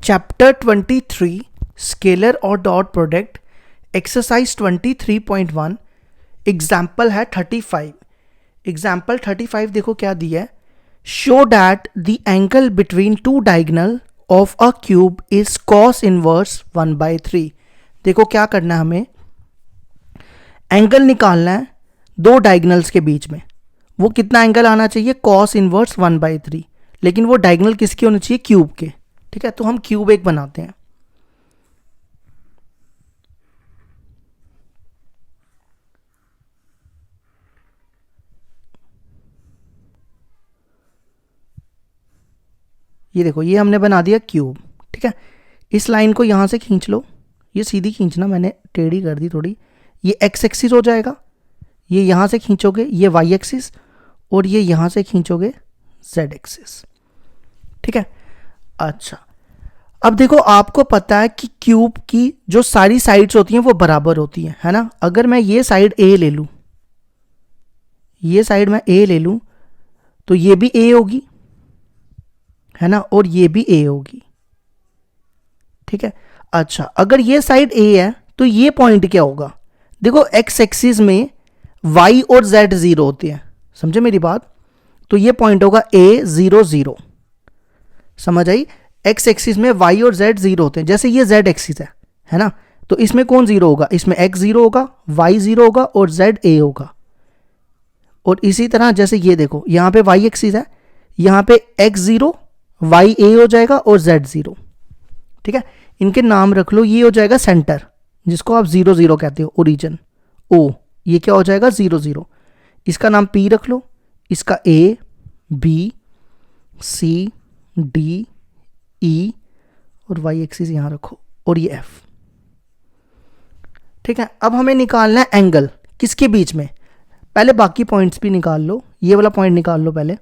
Chapter 23 scalar और dot product exercise 23.1 example है 35। Example 35 देखो क्या दिया है। Show that the angle between two diagonal of a cube is cos inverse 1/3। देखो क्या करना है, हमें एंगल निकालना है दो डायगोनल्स के बीच में। वो कितना एंगल आना चाहिए? Cos inverse 1/3। लेकिन वो डायगोनल किसके होने चाहिए? क्यूब के। ठीक है, तो हम क्यूब एक बनाते हैं। ये देखो, ये हमने बना दिया क्यूब। ठीक है, इस लाइन को यहां से खींच लो, ये सीधी खींचना, मैंने टेढ़ी कर दी थोड़ी। ये एक्स एक्सिस हो जाएगा, ये यहां से खींचोगे ये वाई एक्सिस, और ये यहां से खींचोगे जेड एक्सिस। ठीक है, अच्छा अब देखो, आपको पता है कि क्यूब की जो सारी साइड्स होती हैं वो बराबर होती हैं, है ना। अगर मैं ये साइड ए ले लूं, ये साइड मैं ए ले लूं, तो ये भी ए होगी, है ना, और ये भी ए होगी। ठीक है, अच्छा अगर ये साइड ए है तो ये पॉइंट क्या होगा? देखो एक्स एक्सिस में वाई और जेड जीरो होते हैं, समझे मेरी बात। तो ये पॉइंट होगा ए 0 0। समझ आई? एक्स एक्सिस में वाई और जेड जीरो होते हैं, जैसे ये जेड एक्सिस है ना। तो इसमें कौन जीरो होगा? इसमें एक्स जीरो होगा, वाई जीरो होगा और जेड ए होगा। और इसी तरह जैसे ये देखो, यहां पे वाई एक्सिस है, यहां पे एक्स जीरो, वाई ए हो जाएगा और जेड जीरो। ठीक है, इनके नाम रख लो। ये हो जाएगा सेंटर, जिसको आप 0 0 कहते हो, ओरिजिन ओ। ये क्या हो जाएगा? 0 0। इसका नाम पी रख लो, इसका A B C D E और वाई एक्सिस यहां रखो, और ये एफ। ठीक है, अब हमें निकालना है एंगल किसके बीच में। पहले बाकी पॉइंट्स भी निकाल लो, ये वाला पॉइंट निकाल लो पहले।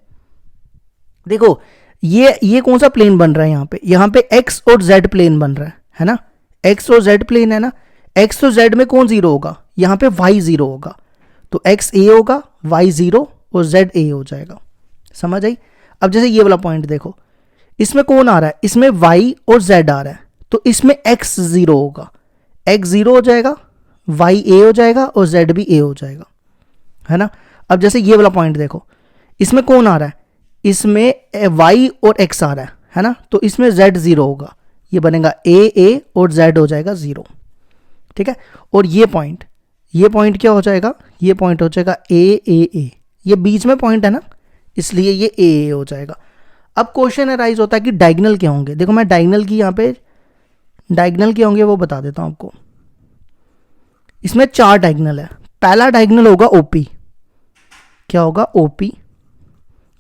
देखो ये कौन सा प्लेन बन रहा है? यहाँ पे एक्स और जेड प्लेन बन रहा है ना। एक्स और जेड प्लेन है ना। एक्स और जेड में कौन जीरो होगा? यहाँ पे वाई जीरो होगा, तो एक्स ए होगा, वाई जीरो और जेड ए हो जाएगा। समझ आई? अब जैसे ये वाला पॉइंट देखो, इसमें कौन आ रहा है? इसमें वाई और जेड आ रहा है, तो इसमें एक्स जीरो होगा, एक्स जीरो हो जाएगा, वाई ए हो जाएगा और जेड भी ए हो जाएगा, है ना। अब जैसे ये वाला पॉइंट देखो, इसमें कौन आ रहा है? इसमें वाई और एक्स आ रहा है ना, तो इसमें जेड जीरो होगा, ये बनेगा ए और जेड हो जाएगा जीरो। ठीक है, और ये पॉइंट क्या हो जाएगा? ये पॉइंट हो जाएगा ए। ये बीच में पॉइंट है ना, इसलिए ये ए हो जाएगा। अब क्वेश्चन अराइज होता है कि डायगोनल क्या होंगे। देखो मैं डायगोनल की यहाँ पे डायगोनल क्या होंगे वो बता देता हूं आपको। इसमें 4 डायगोनल है। पहला डायगोनल होगा ओपी। क्या होगा? ओपी।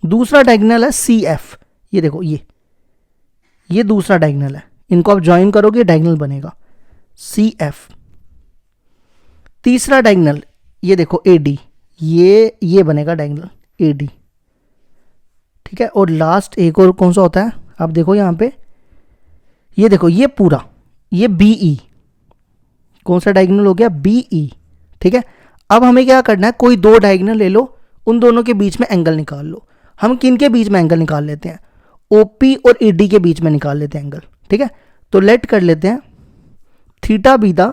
दूसरा डायगोनल है सी एफ। ये देखो, ये दूसरा डायगोनल है, इनको आप ज्वाइन करोगे डायगोनल बनेगा सी एफ। तीसरा डायगोनल ये देखो ए डी, ये बनेगा डायगोनल ए डी। ठीक है, और लास्ट एक और कौन सा होता है? आप देखो यहाँ पे, ये देखो, ये पूरा ये बी ई। कौन सा डायगोनल हो गया? B E. ठीक है, अब हमें क्या करना है? कोई 2 डायगोनल ले लो, उन दोनों के बीच में एंगल निकाल लो। हम किन के बीच में एंगल निकाल लेते हैं? ओपी और ईडी के बीच में निकाल लेते हैं एंगल। ठीक है, तो लेट कर लेते हैं theta be the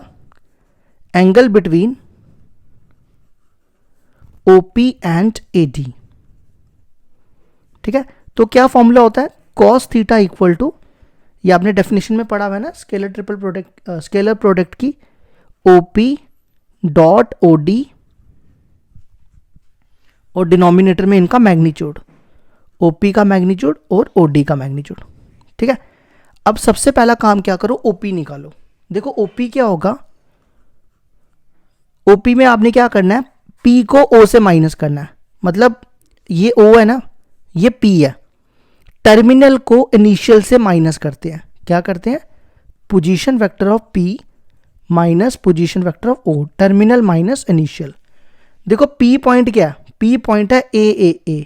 angle between OP and AD. ठीक है, तो क्या फॉर्मूला होता है? कॉस थीटा इक्वल टू, ये आपने डेफिनेशन में पढ़ा हुआ है ना, स्केलर प्रोडक्ट की, ओपी डॉट ओडी और डिनोमिनेटर में इनका मैग्नीट्यूड, ओपी का मैग्नीट्यूड और ओडी का मैग्नीट्यूड। ठीक है, अब सबसे पहला काम क्या करो? ओपी निकालो। देखो ओपी क्या होगा? ओपी में आपने क्या करना है? पी को ओ से माइनस करना है। मतलब ये ओ है ना, ये पी है, टर्मिनल को इनिशियल से माइनस करते हैं। क्या करते हैं? Position vector of P minus position vector of O, terminal minus initial. देखो पी पॉइंट क्या है? पी पॉइंट है ए।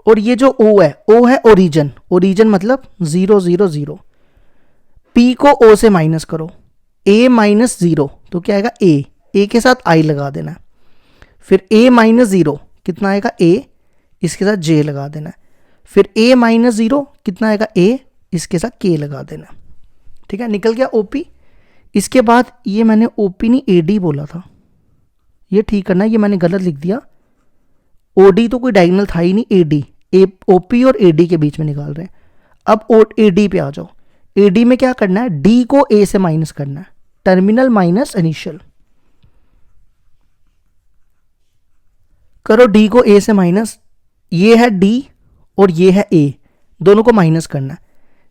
और ये जो ओ है ओरिजिन मतलब 0 0 0। पी को ओ से माइनस करो, ए माइनस 0, तो क्या आएगा? ए के साथ आई लगा देना है। फिर ए माइनस 0 कितना आएगा? ए, इसके साथ जे लगा देना है। फिर ए माइनस 0 कितना आएगा? ए, इसके साथ के लगा देना, ठीक है, निकल गया ओपी। इसके बाद ये मैंने ओपी नहीं एडी बोला था, ये ठीक करना है, ये मैंने गलत लिख दिया। ओडी तो कोई डायगोनल था ही नहीं, एडी, ओपी और एडी के बीच में निकाल रहे हैं। अब एडी पे आ जाओ। एडी में क्या करना है, डी को ए से माइनस करना है, टर्मिनल माइनस इनिशियल। करो डी को ए से माइनस, ये है डी और ये है ए, दोनों को माइनस करना है।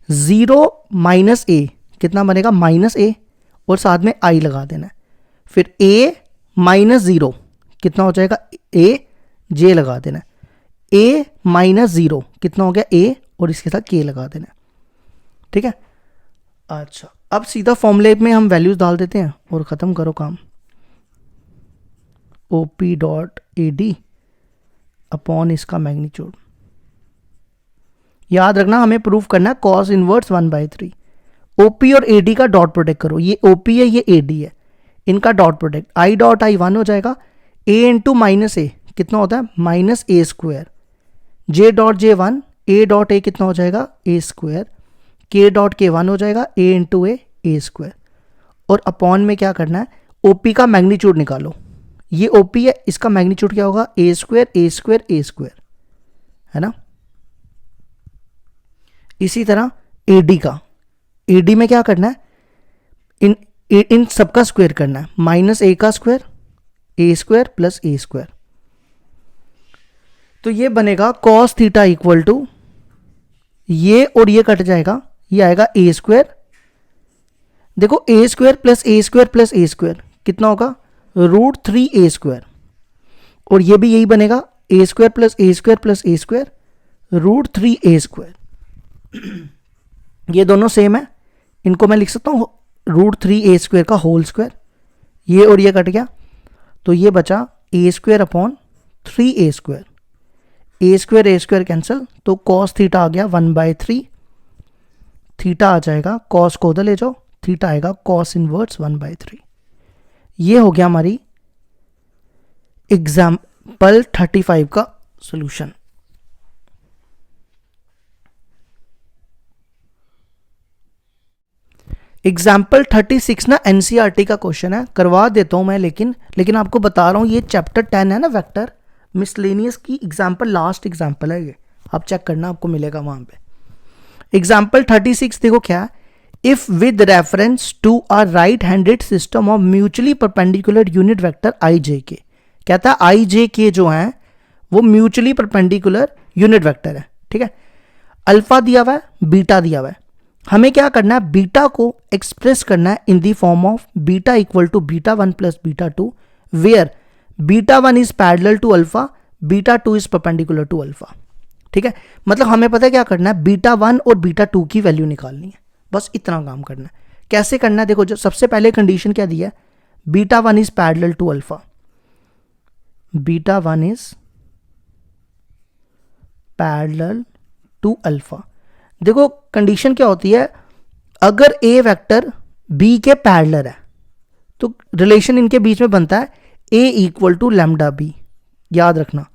0 माइनस ए कितना बनेगा, माइनस ए, और साथ में आई लगा देना है। फिर ए माइनस 0 कितना हो जाएगा, ए, जे लगा देना है। ए माइनस 0 कितना हो गया, ए, और इसके साथ के लगा देना है, ठीक है। अच्छा, अब सीधा फॉर्मूले में हम वैल्यूज डाल देते हैं और ख़त्म करो काम। O P dot A D upon इसका मैग्नीट्यूड। याद रखना हमें प्रूफ करना है कॉस इनवर्स 1/3। ओपी और एडी का डॉट प्रोडक्ट करो, ये ओपी है ये एडी है, इनका dot product I dot I 1 हो जाएगा। ए इंटू माइनस ए कितना होता है, माइनस ए स्क्वायर। जे डॉट जे 1, ए डॉट ए कितना हो जाएगा, ए स्क्वायर। के डॉट के 1 हो जाएगा, ए इंटू ए स्क्वायर। और अपॉन में क्या करना है, ओपी का मैग्नीट्यूड निकालो। ये ओपी है, इसका मैग्नीट्यूड क्या होगा, ए स्क्वायर ए स्क्वायर ए स्क्वायर, है ना। इसी तरह एडी का, एडी में क्या करना है, इन सबका स्क्वायर करना है, माइनस ए का स्क्वायर, ए स्क्वायर प्लस ए स्क्वायर। तो ये बनेगा कॉस थीटा इक्वल टू, ये और ये कट जाएगा, ये आएगा ए स्क्वायर। देखो ए स्क्वायर प्लस ए स्क्वायर प्लस ए स्क्वायर कितना होगा, √3 ए स्क्वायर। और ये भी यही बनेगा, ए स्क्वायर प्लस ए स्क्वायर प्लस ए स्क्वायर √3 ए स्क्वायर। ये दोनों सेम है, इनको मैं लिख सकता हूँ √3 ए स्क्वायर का होल स्क्वायर। ये और ये कट गया, तो ये बचा ए स्क्वायर अपॉन 3 ए स्क्वायर। ए स्क्वायर कैंसिल, तो कॉस थीटा आ गया 1/3। थीटा आ जाएगा, कॉस को उधर ले जाओ, थीटा आएगा कॉस इनवर्स 1/3। ये हो गया हमारी एग्जाम्पल 35 का सॉल्यूशन। एग्जाम्पल 36 ना एनसीईआरटी का क्वेश्चन है, करवा देता हूं मैं, लेकिन आपको बता रहा हूं ये चैप्टर 10 है ना, वेक्टर मिसलेनियस की एग्जाम्पल, लास्ट एग्जाम्पल है ये, आप चेक करना आपको मिलेगा वहां पे। एग्जाम्पल 36 देखो क्या, if with reference to a right handed system of mutually perpendicular unit vector i j k, कहता है आई जे के जो है वो म्यूचुअली परपेंडिकुलर यूनिट वेक्टर है, ठीक है। अल्फा दिया हुआ है, बीटा दिया हुआ है, हमें क्या करना है, बीटा को एक्सप्रेस करना है in the form of beta equal to β1 plus β2 where β1 is parallel to alpha, β2 is perpendicular to alpha, ठीक है। मतलब हमें पता है क्या करना है, β1 और β2 की वैल्यू निकालनी है, बस इतना काम करना है। कैसे करना है, देखो जो सबसे पहले कंडीशन क्या दी है, β1 is parallel to alpha, β1 is parallel to alpha. देखो कंडीशन क्या होती है, अगर ए वेक्टर बी के पैरेलल है तो रिलेशन इनके बीच में बनता है a equal to lambda b. याद रखना,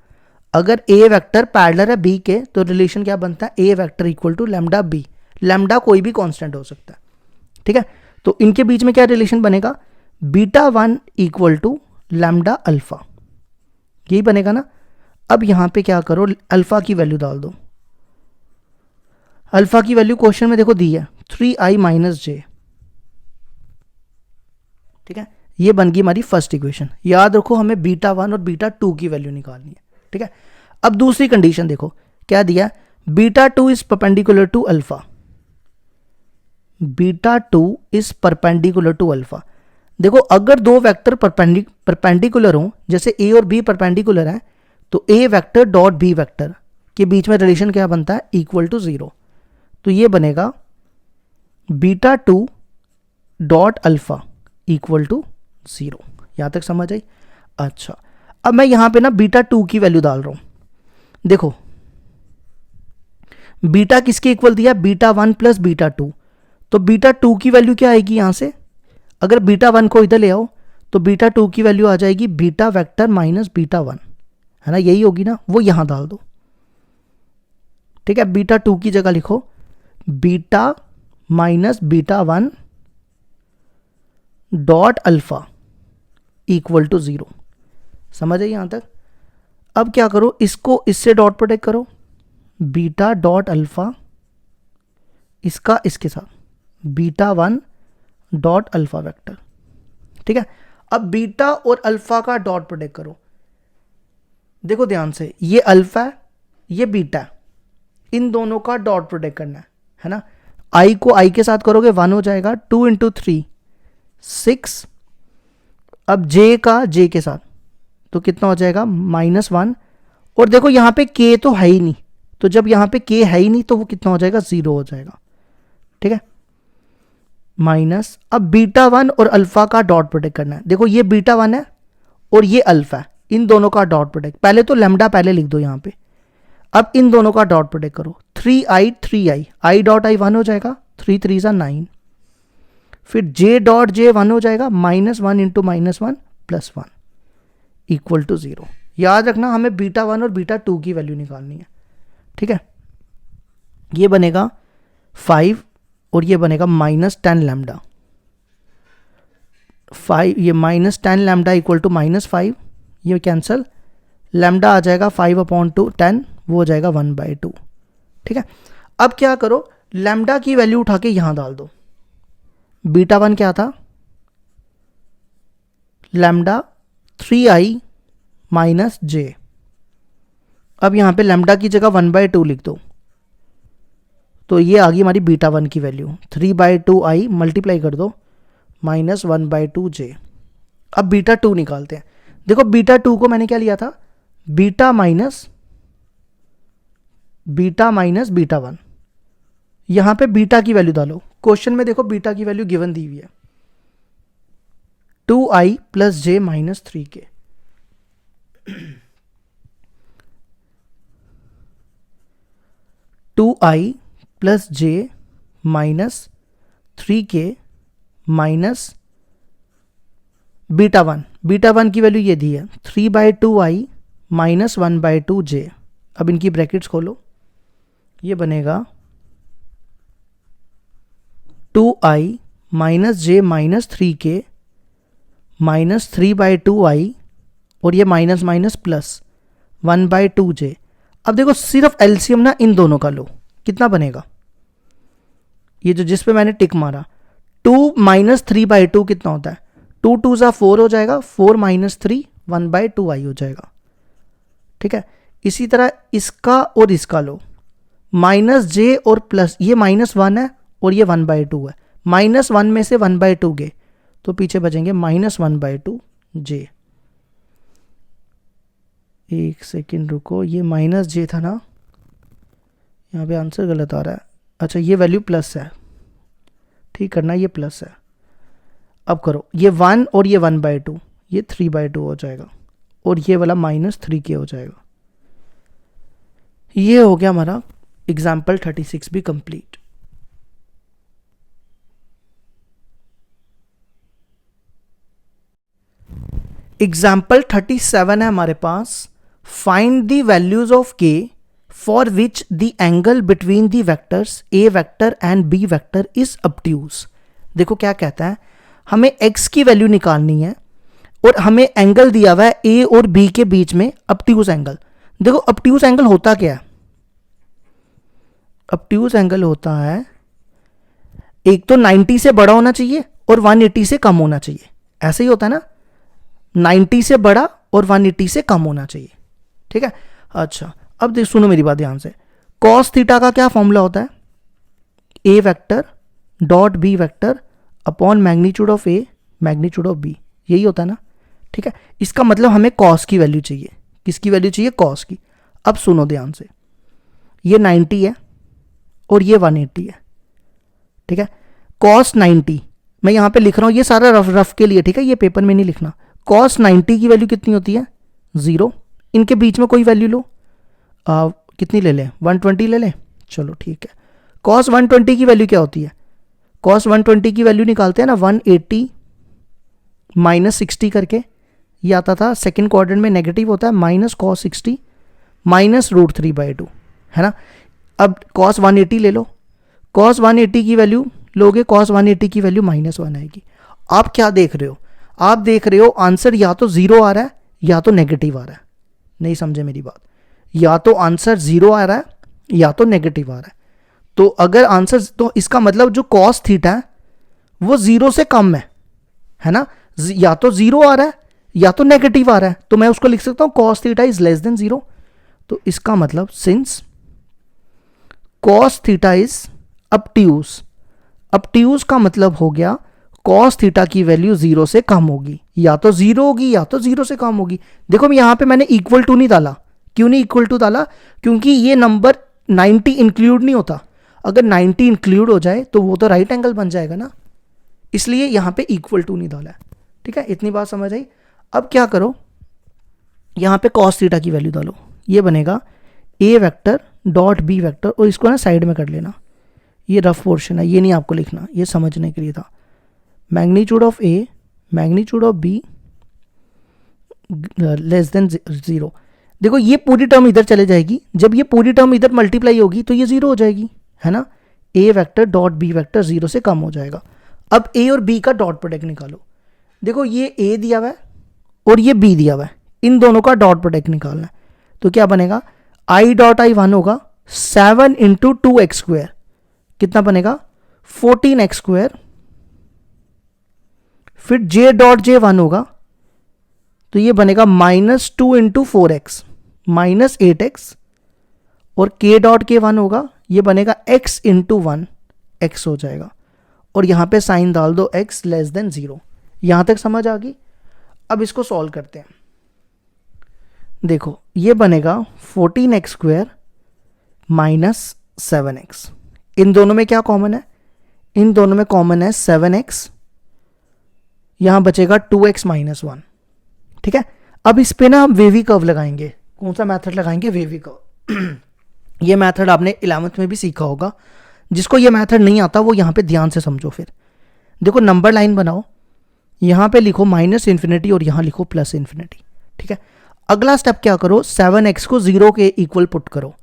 अगर ए वेक्टर पैरेलल है बी के तो रिलेशन क्या बनता है, a vector equal to lambda b. Lambda कोई भी कांस्टेंट हो सकता है, ठीक है। तो इनके बीच में क्या रिलेशन बनेगा, β1 इक्वल टू लैम्डा अल्फा, यही बनेगा ना। अब यहां पे क्या करो, अल्फा की वैल्यू डाल दो। अल्फा की वैल्यू क्वेश्चन में देखो दी है 3i माइनस जे, ठीक है। ये बन गई हमारी फर्स्ट इक्वेशन। याद रखो हमें β1 और β2 की वैल्यू निकालनी है, ठीक है। अब दूसरी कंडीशन देखो क्या दिया, β2 is perpendicular to alpha, β2 is perpendicular to alpha. देखो अगर दो वेक्टर परपेंडिकुलर हो, जैसे ए और बी परपेंडिकुलर है, तो ए वेक्टर डॉट बी वेक्टर के बीच में रिलेशन क्या बनता है, इक्वल टू 0। तो ये बनेगा β2 डॉट अल्फा इक्वल टू 0। यहां तक समझ आई। अच्छा, अब मैं यहां पे ना β2 की वैल्यू डाल रहा हूं। देखो बीटा किसके इक्वल दिया, β1 प्लस β2, तो β2 की वैल्यू क्या आएगी यहां से, अगर β1 को इधर ले आओ तो β2 की वैल्यू आ जाएगी बीटा वेक्टर माइनस β1, है ना, यही होगी ना, वो यहां डाल दो, ठीक है। β2 की जगह लिखो beta minus beta 1 dot alpha equal to 0। समझ आई यहां तक? अब क्या करो, इसको इससे डॉट प्रोडक्ट करो, बीटा डॉट अल्फा इसका इसके साथ बीटा 1 डॉट अल्फा वेक्टर। ठीक है, अब बीटा और अल्फा का डॉट प्रोडक्ट करो। देखो ध्यान से, ये अल्फा है, ये बीटा है, इन दोनों का डॉट प्रोडक्ट करना है ना। आई को आई के साथ करोगे 1 हो जाएगा, 2 इंटू 3 6। अब जे का जे के साथ तो कितना हो जाएगा -1। और देखो यहां पे के तो है ही नहीं, तो जब यहां पे के है ही नहीं तो वो कितना हो जाएगा 0 हो जाएगा। ठीक है, माइनस। अब बीटा 1 और अल्फा का डॉट प्रोडक्ट करना है। देखो ये बीटा 1 है और ये अल्फा है, इन दोनों का डॉट प्रोडक्ट। पहले तो लैम्डा पहले लिख दो यहां पे, अब इन दोनों का डॉट प्रोडक्ट करो। 3i 3i, I dot I 1 हो जाएगा, 3 3 9। फिर जे डॉट जे 1 हो जाएगा, -1 इंटू -1 प्लस 1 इक्वल टू 0। याद रखना हमें बीटा 1 और बीटा 2 की वैल्यू निकालनी है। ठीक है, ये बनेगा 5 और ये बनेगा -10 लैम्डा। 5 ये -10 लैम्डा इक्वल टू -5, ये कैंसिल, लैम्डा आ जाएगा 5/2 10, वो हो जाएगा 1/2। ठीक है, अब क्या करो, लैम्डा की वैल्यू उठा के यहां डाल दो। बीटा 1 क्या था, लैम्डा 3i माइनस जे। अब यहां पे लैम्डा की जगह 1/2 लिख दो, तो ये आ गई हमारी बीटा 1 की वैल्यू। 3/2i मल्टीप्लाई कर दो -1/2 जे। अब बीटा 2 निकालते हैं। देखो बीटा 2 को मैंने क्या लिया था, बीटा माइनस बीटा 1। यहां पे बीटा की वैल्यू डालो। क्वेश्चन में देखो बीटा की वैल्यू गिवन दी हुई है 2i plus J minus 3k। Two I plus J minus 3k minus beta 1। Beta 1 की वैल्यू ये दी है 3/2i माइनस 1/2 जे। अब इनकी ब्रैकेट्स खोलो, ये बनेगा 2i माइनस जे माइनस 3k माइनस 3/2i और ये माइनस माइनस प्लस 1/2 जे। अब देखो सिर्फ एलसीएम ना इन दोनों का लो, कितना बनेगा, ये जो जिस पे मैंने टिक मारा 2 माइनस 3/2 कितना होता है, 2 2 ज़ा 4 हो जाएगा, 4 माइनस 3 1/2i हो जाएगा। ठीक है, इसी तरह इसका और इसका लो, माइनस जे और प्लस, ये -1 है और ये 1/2 है, -1 में से 1/2 गए तो पीछे बचेंगे -1/2 जे। एक सेकेंड रुको, ये माइनस जे था ना, यहाँ पे आंसर गलत आ रहा है। अच्छा ये वैल्यू प्लस है, ठीक करना, ये प्लस है। अब करो ये 1 और ये 1/2, ये 3/2 हो जाएगा और ये वाला -3k हो जाएगा। ये हो गया हमारा एग्जाम्पल 36 भी कंप्लीट। एग्जाम्पल 37 है हमारे पास। Find the values of k for which the angle between the vectors a vector and b vector is obtuse. देखो क्या कहता है, हमें x की वैल्यू निकालनी है और हमें एंगल दिया हुआ है a और b के बीच में ऑब्ट्यूज एंगल। देखो ऑब्ट्यूज एंगल होता क्या है, ऑब्ट्यूज एंगल होता है एक तो 90 से बड़ा होना चाहिए और 180 से कम होना चाहिए, ऐसे ही होता है ना, 90 से बड़ा और 180 से कम होना चाहिए। ठीक है, अच्छा अब देख सुनो मेरी बात ध्यान से। कॉस थीटा का क्या फॉर्मूला होता है, a vector dot B vector upon magnitude of a magnitude of b, यही होता है ना। ठीक है, इसका मतलब हमें कॉस की वैल्यू चाहिए, किसकी वैल्यू चाहिए, कॉस की। अब सुनो ध्यान से, ये 90 है और ये 180 है। ठीक है, कॉस 90 मैं यहां पे लिख रहा हूं, ये सारा रफ के लिए, ठीक है, ये पेपर में नहीं लिखना। कॉस 90 की वैल्यू कितनी होती है, 0। इनके बीच में कोई वैल्यू लो, कितनी ले लें, 120 ले लें, चलो ठीक है। कॉस 120 की वैल्यू क्या होती है, कॉस 120 की वैल्यू निकालते हैं ना, 180 माइनस 60 करके, ये आता था सेकंड क्वाड्रेंट में नेगेटिव होता है, माइनस कॉस 60 माइनस √3/2 है ना। अब कॉस 180 ले लो, cos 180 की वैल्यू लोगे, cos 180 की वैल्यू -1 आएगी। आप क्या देख रहे हो, आप देख रहे हो आंसर या तो 0 आ रहा है या तो नेगेटिव आ रहा है। नहीं समझे मेरी बात, या तो आंसर 0 आ रहा है या तो नेगेटिव आ रहा है। तो अगर आंसर, तो इसका मतलब जो cos थीटा है वो 0 से कम है ना, या तो 0 आ रहा है या तो नेगेटिव आ रहा है। तो मैं उसको लिख सकता हूं cos theta is less than 0। तो इसका मतलब since cos theta is obtuse, obtuse का मतलब हो गया cos थीटा की वैल्यू 0 से कम होगी, या तो 0 होगी या तो 0 से कम होगी। देखो यहां पे मैंने इक्वल टू नहीं डाला, क्यों नहीं इक्वल टू डाला, क्योंकि ये नंबर 90 इंक्लूड नहीं होता। अगर 90 इंक्लूड हो जाए तो वो तो राइट एंगल बन जाएगा ना, इसलिए यहां पे इक्वल टू नहीं डाला है। ठीक है, इतनी बात समझ आई। अब क्या करो, यहां पे cos थीटा की वैल्यू डालो, ये बनेगा a vector dot b vector, और इसको ना साइड में कर लेना, ये रफ पोर्शन है, ये नहीं आपको लिखना, ये समझने के लिए था। Magnitude of a magnitude of b less than 0। देखो ये पूरी टर्म इधर चले जाएगी, जब ये पूरी टर्म इधर मल्टीप्लाई होगी तो ये 0 हो जाएगी, है ना। a vector dot b vector 0 से कम हो जाएगा। अब a और b का डॉट प्रोडक्ट निकालो। देखो ये a दिया हुआ है और ये b दिया हुआ है, इन दोनों का डॉट प्रोडक्ट निकालना है। तो क्या बनेगा, i डॉट i 1 होगा 7 इंटू 2x स्क्वायर, कितना बनेगा 14x स्क्वायर। फिर j डॉट j 1 होगा, तो ये बनेगा -2 इंटू 4x -8x, और k डॉट k 1 होगा, ये बनेगा x इंटू 1 x हो जाएगा, और यहां पे साइन डाल दो x लेस देन 0। यहां तक समझ आ गई। अब इसको सॉल्व करते हैं। देखो ये बनेगा 14x स्क्वायर -7x, इन दोनों में क्या कॉमन है, इन दोनों में कॉमन है 7x, यहां बचेगा 2x -1। ठीक है, अब इस पे ना हम वेवी कर्व लगाएंगे। कौन सा मेथड लगाएंगे, वेवी कर्व। ये मेथड आपने 11th में भी सीखा होगा, जिसको ये मेथड नहीं आता वो यहां पे ध्यान से समझो। फिर देखो नंबर लाइन बनाओ, यहां पे लिखो -∞ और यहां लिखो +∞। ठीक है, अगला स्टेप क्या करो, 7x को 0 के इक्वल पुट करो।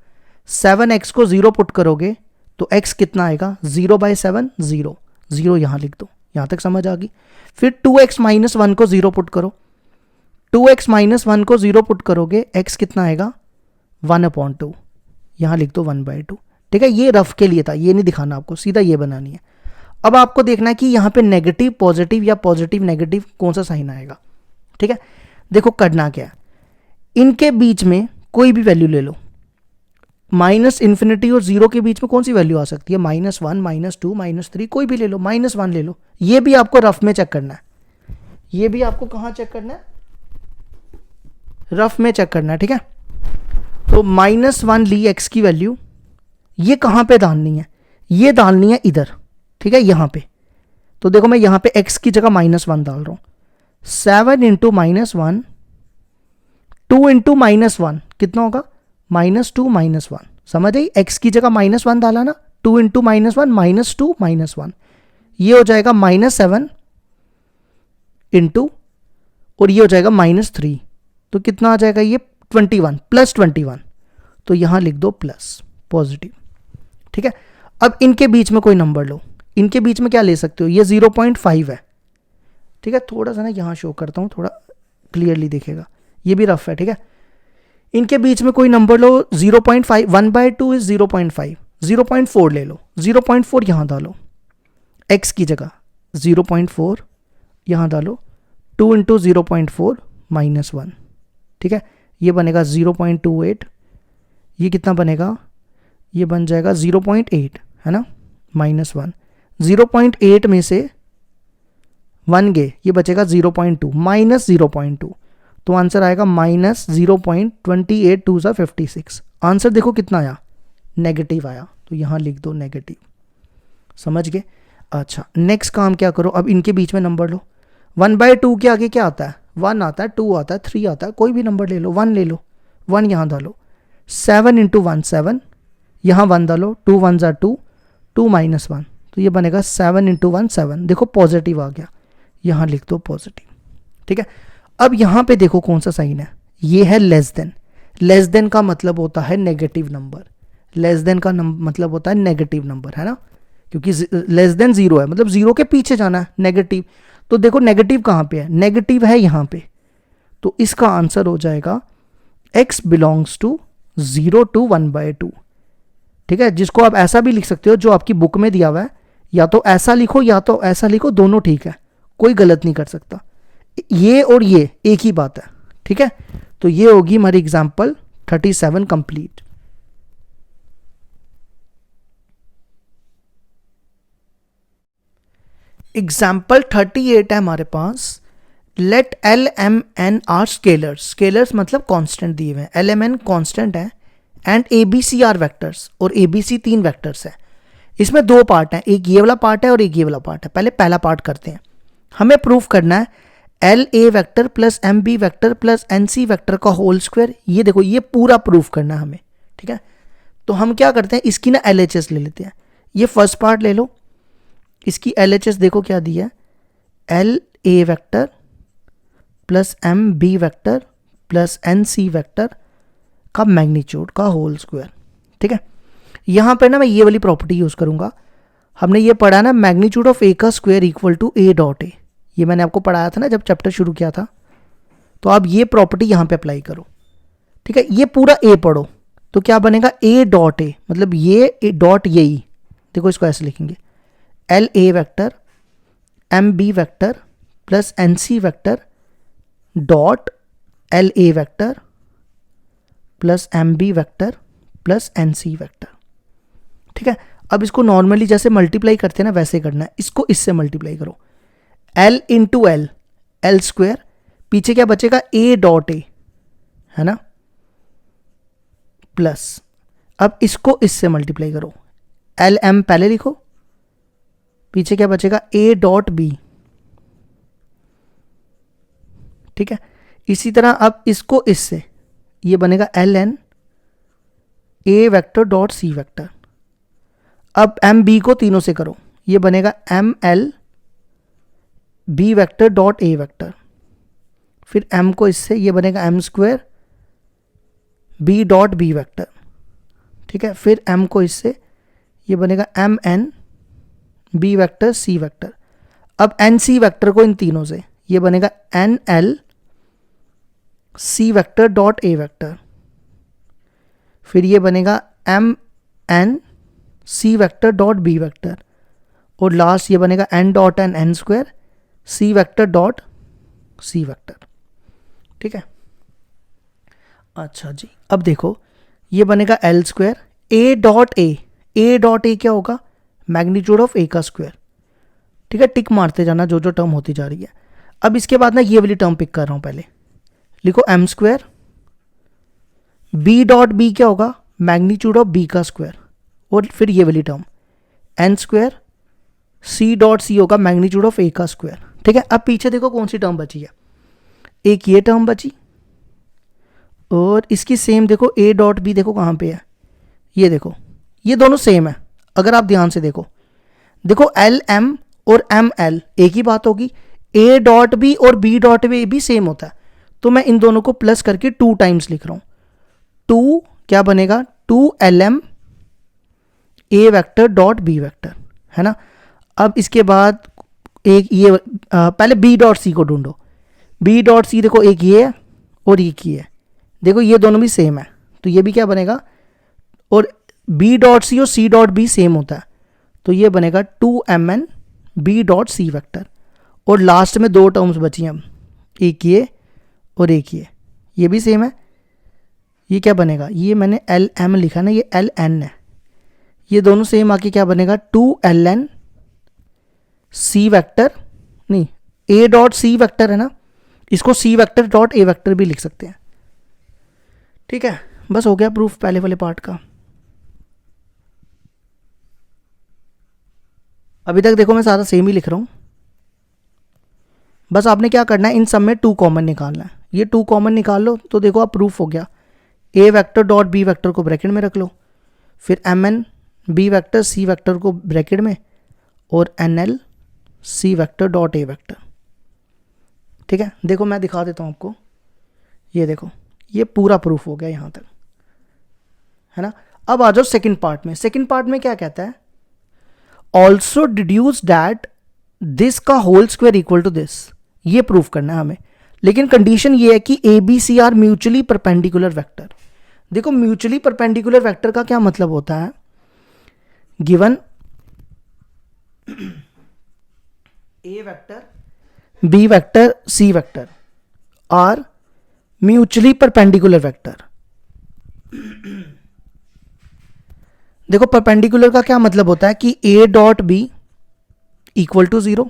7x को 0 पुट करोगे तो x कितना आएगा, 0/7 0 0 यहां लिख दो। यहां तक समझ आ गई। फिर 2x -1 को 0 पुट करो, 2x -1 को 0 पुट करोगे, x कितना आएगा 1/2, यहां लिख दो 1/2। ठीक है, ये रफ के लिए था, ये नहीं दिखाना आपको, सीधा ये बनानी है। अब आपको देखना है कि यहां पे नेगेटिव पॉजिटिव या पॉजिटिव नेगेटिव कौन सा साइन आएगा। ठीक है, देखो करना क्या है, इनके बीच में कोई भी वैल्यू ले लो, -∞ और 0 के बीच में कौन सी वैल्यू आ सकती है, -1 -2 -3, कोई भी ले लो, -1 ले लो। ये भी आपको रफ में चेक करना है, ये भी आपको कहां चेक करना है, रफ में चेक करना है। ठीक है, तो -1 ली x की वैल्यू, ये कहां पे डालनी है, ये डालनी है इधर। ठीक है, यहां पे, तो देखो मैं यहां पे x की जगह -1 डाल रहा हूं। 7 इंटू -1, 2 इंटू -1 कितना होगा, -2 -1। समझ आई, x की जगह -1 डाला ना, 2 इंटू -1 -2 -1, ये हो जाएगा -7 इंटू, और ये हो जाएगा -3, तो कितना आ जाएगा ये 21 +21, तो यहां लिख दो प्लस पॉजिटिव। ठीक है, अब इनके बीच में कोई नंबर लो, इनके बीच में क्या ले सकते हो, ये 0.5 है। ठीक है, थोड़ा सा ना यहां शो करता हूं, थोड़ा क्लियरली दिखेगा, ये भी रफ है। ठीक है, इनके बीच में कोई नंबर लो, 0.5, 1/2 इज 0.5, 0.4 ले लो, 0.4 यहां डालो, x की जगह 0.4 यहां डालो, 2 इंटू 0.4 -1। ठीक है, ये बनेगा 0.28, ये कितना बनेगा, ये बन जाएगा 0.8, है ना, -1। 0.8 में से 1 गए, ये बचेगा 0.2 -0.2, तो आंसर आएगा -0.28 2 सा 56। आंसर देखो कितना आया, नेगेटिव आया, तो यहां लिख दो नेगेटिव। समझ गए। अच्छा, नेक्स्ट काम क्या करो, अब इनके बीच में नंबर लो। 1/2 के आगे क्या आता है, 1 आता है, 2 आता है, 3 आता है, कोई भी नंबर ले लो, 1 ले लो, 1 यहां डालो। 7 इंटू 1 7, यहां 1 डालो, 2 1 ज़ा 2, 2 -1, तो ये बनेगा 7 इंटू 1 7। देखो पॉजिटिव आ गया, यहां लिख दो पॉजिटिव। ठीक है, अब यहां पे देखो कौन सा साइन है, ये है लेस देन। लेस देन का मतलब होता है नेगेटिव नंबर, लेस देन का मतलब होता है नेगेटिव नंबर, है ना। क्योंकि लेस देन जीरो है, मतलब जीरो के पीछे जाना है नेगेटिव। तो देखो नेगेटिव कहाँ पे है, नेगेटिव है यहाँ पे, तो इसका आंसर हो जाएगा x बिलोंग्स टू 0 to 1/2। ठीक है, जिसको आप ऐसा भी लिख सकते हो जो आपकी बुक में दिया हुआ है, या तो ऐसा लिखो या तो ऐसा लिखो, दोनों ठीक है, कोई गलत नहीं कर सकता। ये और ये एक ही बात है। ठीक है, तो ये होगी हमारी एग्जाम्पल 37 कंप्लीट। एग्जाम्पल 38 है हमारे पास, let l m n are scalars, scalars मतलब कांस्टेंट दिए हुए हैं, एल एम एन कांस्टेंट है, and a B C are vectors, और ए बी सी 3 वेक्टर्स है। इसमें 2 पार्ट हैं, एक ये वाला पार्ट है और एक ये वाला पार्ट है। पहले पहला पार्ट करते हैं। हमें प्रूफ करना है L A vector plus M B vector plus N C vector का होल स्क्वायर। ये देखो, ये पूरा प्रूफ करना है हमें। ठीक है, तो हम क्या करते हैं, इसकी ना एल एच एस ले लेते हैं। ये फर्स्ट पार्ट ले लो, इसकी एल एच एस देखो क्या दी है, L A vector plus M B vector plus N C vector का मैग्नीट्यूड का होल स्क्वायर। ठीक है, यहाँ पे ना मैं ये वाली प्रॉपर्टी यूज़ करूँगा। हमने ये पढ़ा ना, मैग्नीट्यूड ऑफ ए का square equal to A dot ए, ये मैंने आपको पढ़ाया था ना जब चैप्टर शुरू किया था। तो आप ये प्रॉपर्टी यहाँ पे अप्लाई करो। ठीक है, ये पूरा ए पढ़ो, तो क्या बनेगा, ए डॉट ए, मतलब ये डॉट यही, देखो इसको ऐसे लिखेंगे, L A vector M B vector plus N C vector dot L A vector plus M B vector plus N C vector. ठीक है, अब इसको नॉर्मली जैसे मल्टीप्लाई करते हैं ना वैसे करना है, इसको इससे मल्टीप्लाई करो, L into L, L square, पीछे क्या बचेगा, ए डॉट ए, है ना, प्लस अब इसको इससे मल्टीप्लाई करो, एल एम पहले लिखो, पीछे क्या बचेगा, ए डॉट बी। ठीक है, इसी तरह अब इसको इससे, ये बनेगा L N A vector dot C vector. अब एम बी को तीनों से करो, ये बनेगा M L B vector dot ए वेक्टर, फिर एम को इससे, ये बनेगा M square B dot B vector. ठीक है, फिर एम को इससे, ये बनेगा एम एन बी वेक्टर सी वेक्टर। अब एन सी वेक्टर को इन तीनों से, ये बनेगा N L C vector dot ए वेक्टर, फिर ये बनेगा एम एन सी वेक्टर डॉट बी वेक्टर, और लास्ट ये बनेगा n dot n n square c vector dot सी वेक्टर। ठीक है, अच्छा जी, अब देखो ये बनेगा l square a dot a, a dot a क्या होगा, मैग्नीट्यूड ऑफ ए का स्क्वायर। ठीक है, टिक मारते जाना जो जो टर्म होती जा रही है। अब इसके बाद ना ये वाली टर्म पिक कर रहा हूं, पहले लिखो M square B dot B क्या होगा, मैग्नीट्यूड ऑफ बी का स्क्वायर, और फिर ये वाली term N square C dot C होगा मैग्नीट्यूड ऑफ ए का स्क्वायर। ठीक है, अब पीछे देखो कौन सी टर्म बची है, एक ये टर्म बची, और इसकी सेम देखो ए डॉट बी, देखो कहाँ पे है, ये देखो, ये दोनों सेम है। अगर आप ध्यान से देखो, देखो एल एम और एम एल एक ही बात होगी, ए डॉट बी और बी डॉट बी भी सेम होता है, तो मैं इन दोनों को प्लस करके 2 टाइम्स लिख रहा हूं। 2 क्या बनेगा, 2 L M A vector dot B vector, है ना। अब इसके बाद एक ये पहले बी डॉट सी को ढूंढो, बी डॉट सी देखो एक ये है और एक ये है, देखो ये दोनों भी सेम है, तो ये भी क्या बनेगा, और बी डॉट सी और सी डॉट बी सेम होता है, तो ये बनेगा 2 एम एन बी डॉट सी वेक्टर, और लास्ट में 2 टर्म्स बची हैं, एक ये और एक ये भी सेम है, ये क्या बनेगा, ये मैंने एल एम लिखा ना, ये एल एन है, ये दोनों सेम आके क्या बनेगा 2 एल एन सी वेक्टर, नहीं ए डॉट सी वेक्टर है ना, इसको सी वेक्टर डॉट ए वेक्टर भी लिख सकते हैं। ठीक है, बस हो गया प्रूफ पहले वाले पार्ट का। अभी तक देखो मैं सारा सेम ही लिख रहा हूं, बस आपने क्या करना है, इन सब में 2 कॉमन निकालना है, ये 2 कॉमन निकाल लो तो देखो आप प्रूफ हो गया। A vector dot B vector को ब्रैकेट में रख लो, फिर एम एन बी वेक्टर सी वेक्टर को ब्रैकेट में, और N L C vector dot ए वेक्टर। ठीक है, देखो मैं दिखा देता हूं आपको, ये देखो ये पूरा प्रूफ हो गया यहां तक, है ना। अब आ जाओ सेकंड पार्ट में। सेकंड पार्ट में क्या कहता है, ऑल्सो डिड्यूस दैट दिस का whole square equal to this, ये प्रूफ करना है हमें। लेकिन कंडीशन ये है कि A B C are mutually perpendicular vector. देखो म्यूचुअली परपेंडिकुलर वेक्टर का क्या मतलब होता है, given A vector B vector C vector are mutually perpendicular vector. देखो परपेंडिकुलर का क्या मतलब होता है कि A dot B equal to zero,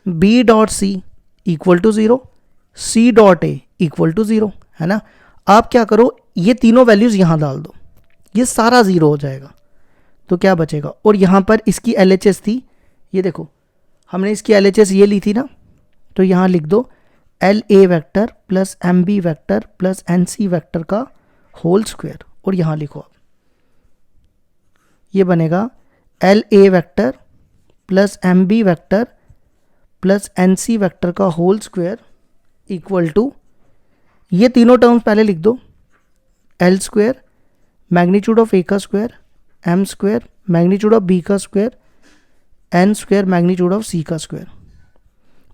B dot C equal to zero, C dot A equal to zero, है ना। आप क्या करो, ये तीनों वैल्यूज यहां डाल दो, ये सारा जीरो हो जाएगा, तो क्या बचेगा। और यहां पर इसकी LHS थी, ये देखो हमने इसकी LHS ये ली थी ना, तो यहां लिख दो l a vector plus M b vector plus N c vector का होल स्क्वायर, और यहां लिखो आप, ये बनेगा l a vector plus M b vector plus N c vector का होल स्क्वायर इक्वल टू, ये तीनों टर्म्स पहले लिख दो, एल स्क्वायर मैग्नीट्यूड ऑफ ए का square, m square magnitude of B का square, n square magnitude of c का square.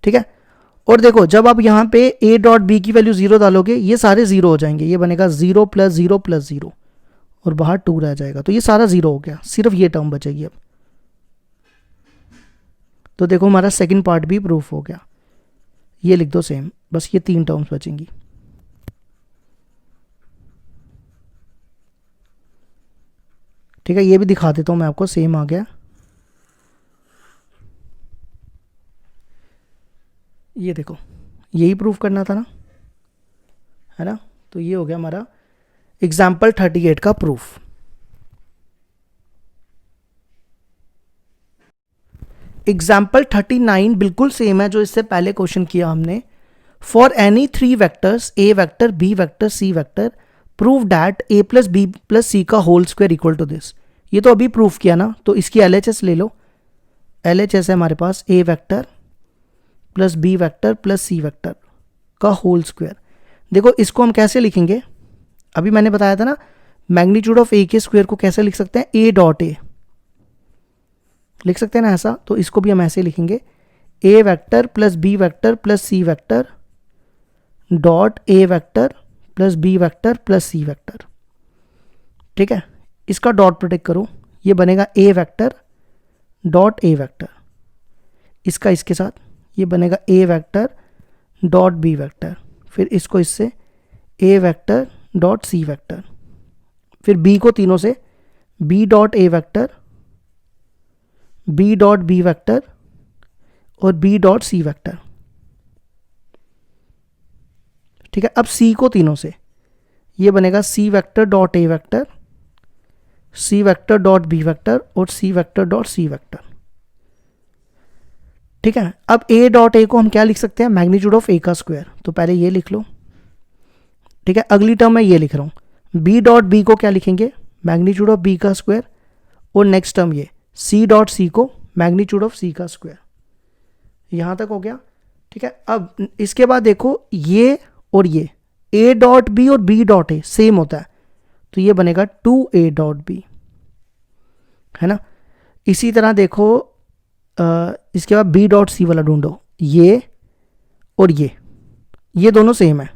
ठीक है, और देखो जब आप यहाँ पे ए डॉट बी की वैल्यू जीरो डालोगे, ये सारे जीरो हो जाएंगे, ये बनेगा zero plus zero plus zero, और बाहर टू रह जाएगा, तो ये सारा जीरो हो गया, सिर्फ ये टर्म बचेगी अब। तो देखो हमारा सेकंड पार्ट भी प्रूफ हो गया, ये लिख दो सेम, बस ये तीन टर्म्स बचेंगी। ठीक है, ये भी दिखा देता हूं मैं आपको, सेम आ गया, ये देखो यही प्रूफ करना था ना, है ना। तो ये हो गया हमारा एग्जाम्पल 38 का प्रूफ। एग्जाम्पल 39 बिल्कुल सेम है जो इससे पहले क्वेश्चन किया हमने। For any three vectors a vector B vector C vector prove that a plus b plus c का whole square equal to this. ये तो अभी प्रूफ किया ना, तो इसकी LHS ले लो। LHS है हमारे पास a vector plus b vector plus c vector का होल स्क्वायर। देखो इसको हम कैसे लिखेंगे, अभी मैंने बताया था ना, मैग्नीट्यूड ऑफ ए के स्क्वायर को कैसे लिख सकते हैं, ए डॉट ए लिख सकते हैं ना ऐसा, तो इसको भी हम ऐसे लिखेंगे, a vector plus b vector plus c vector dot A vector plus b vector plus c vector. ठीक है, इसका डॉट प्रोडक्ट करो, ये बनेगा a vector dot A vector, इसका इसके साथ ये बनेगा a vector dot B vector, फिर इसको इससे a vector dot C vector, फिर बी को तीनों से बी डॉट ए vector, b dot B vector और बी डॉट सी वेक्टर। ठीक है, अब सी को तीनों से, ये बनेगा सी वेक्टर डॉट ए वेक्टर, सी वेक्टर डॉट बी वेक्टर और सी वेक्टर डॉट सी वेक्टर। ठीक है, अब ए डॉट ए को हम क्या लिख सकते हैं, मैग्नीट्यूड ऑफ ए का स्क्वायर, तो पहले ये लिख लो। ठीक है, अगली टर्म मैं ये लिख रहा हूं, बी डॉट बी को क्या लिखेंगे, मैग्नीट्यूड ऑफ बी का स्क्वायर, और नेक्स्ट टर्म ये सी डॉट सी को मैग्नीट्यूड ऑफ सी का स्क्वायर। यहां तक हो गया। ठीक है, अब इसके बाद देखो ये और ये ए डॉट बी और बी डॉट ए सेम होता है, तो ये बनेगा 2a डॉट बी, है ना। इसी तरह देखो इसके बाद बी डॉट सी वाला ढूंढो, ये और ये दोनों सेम है,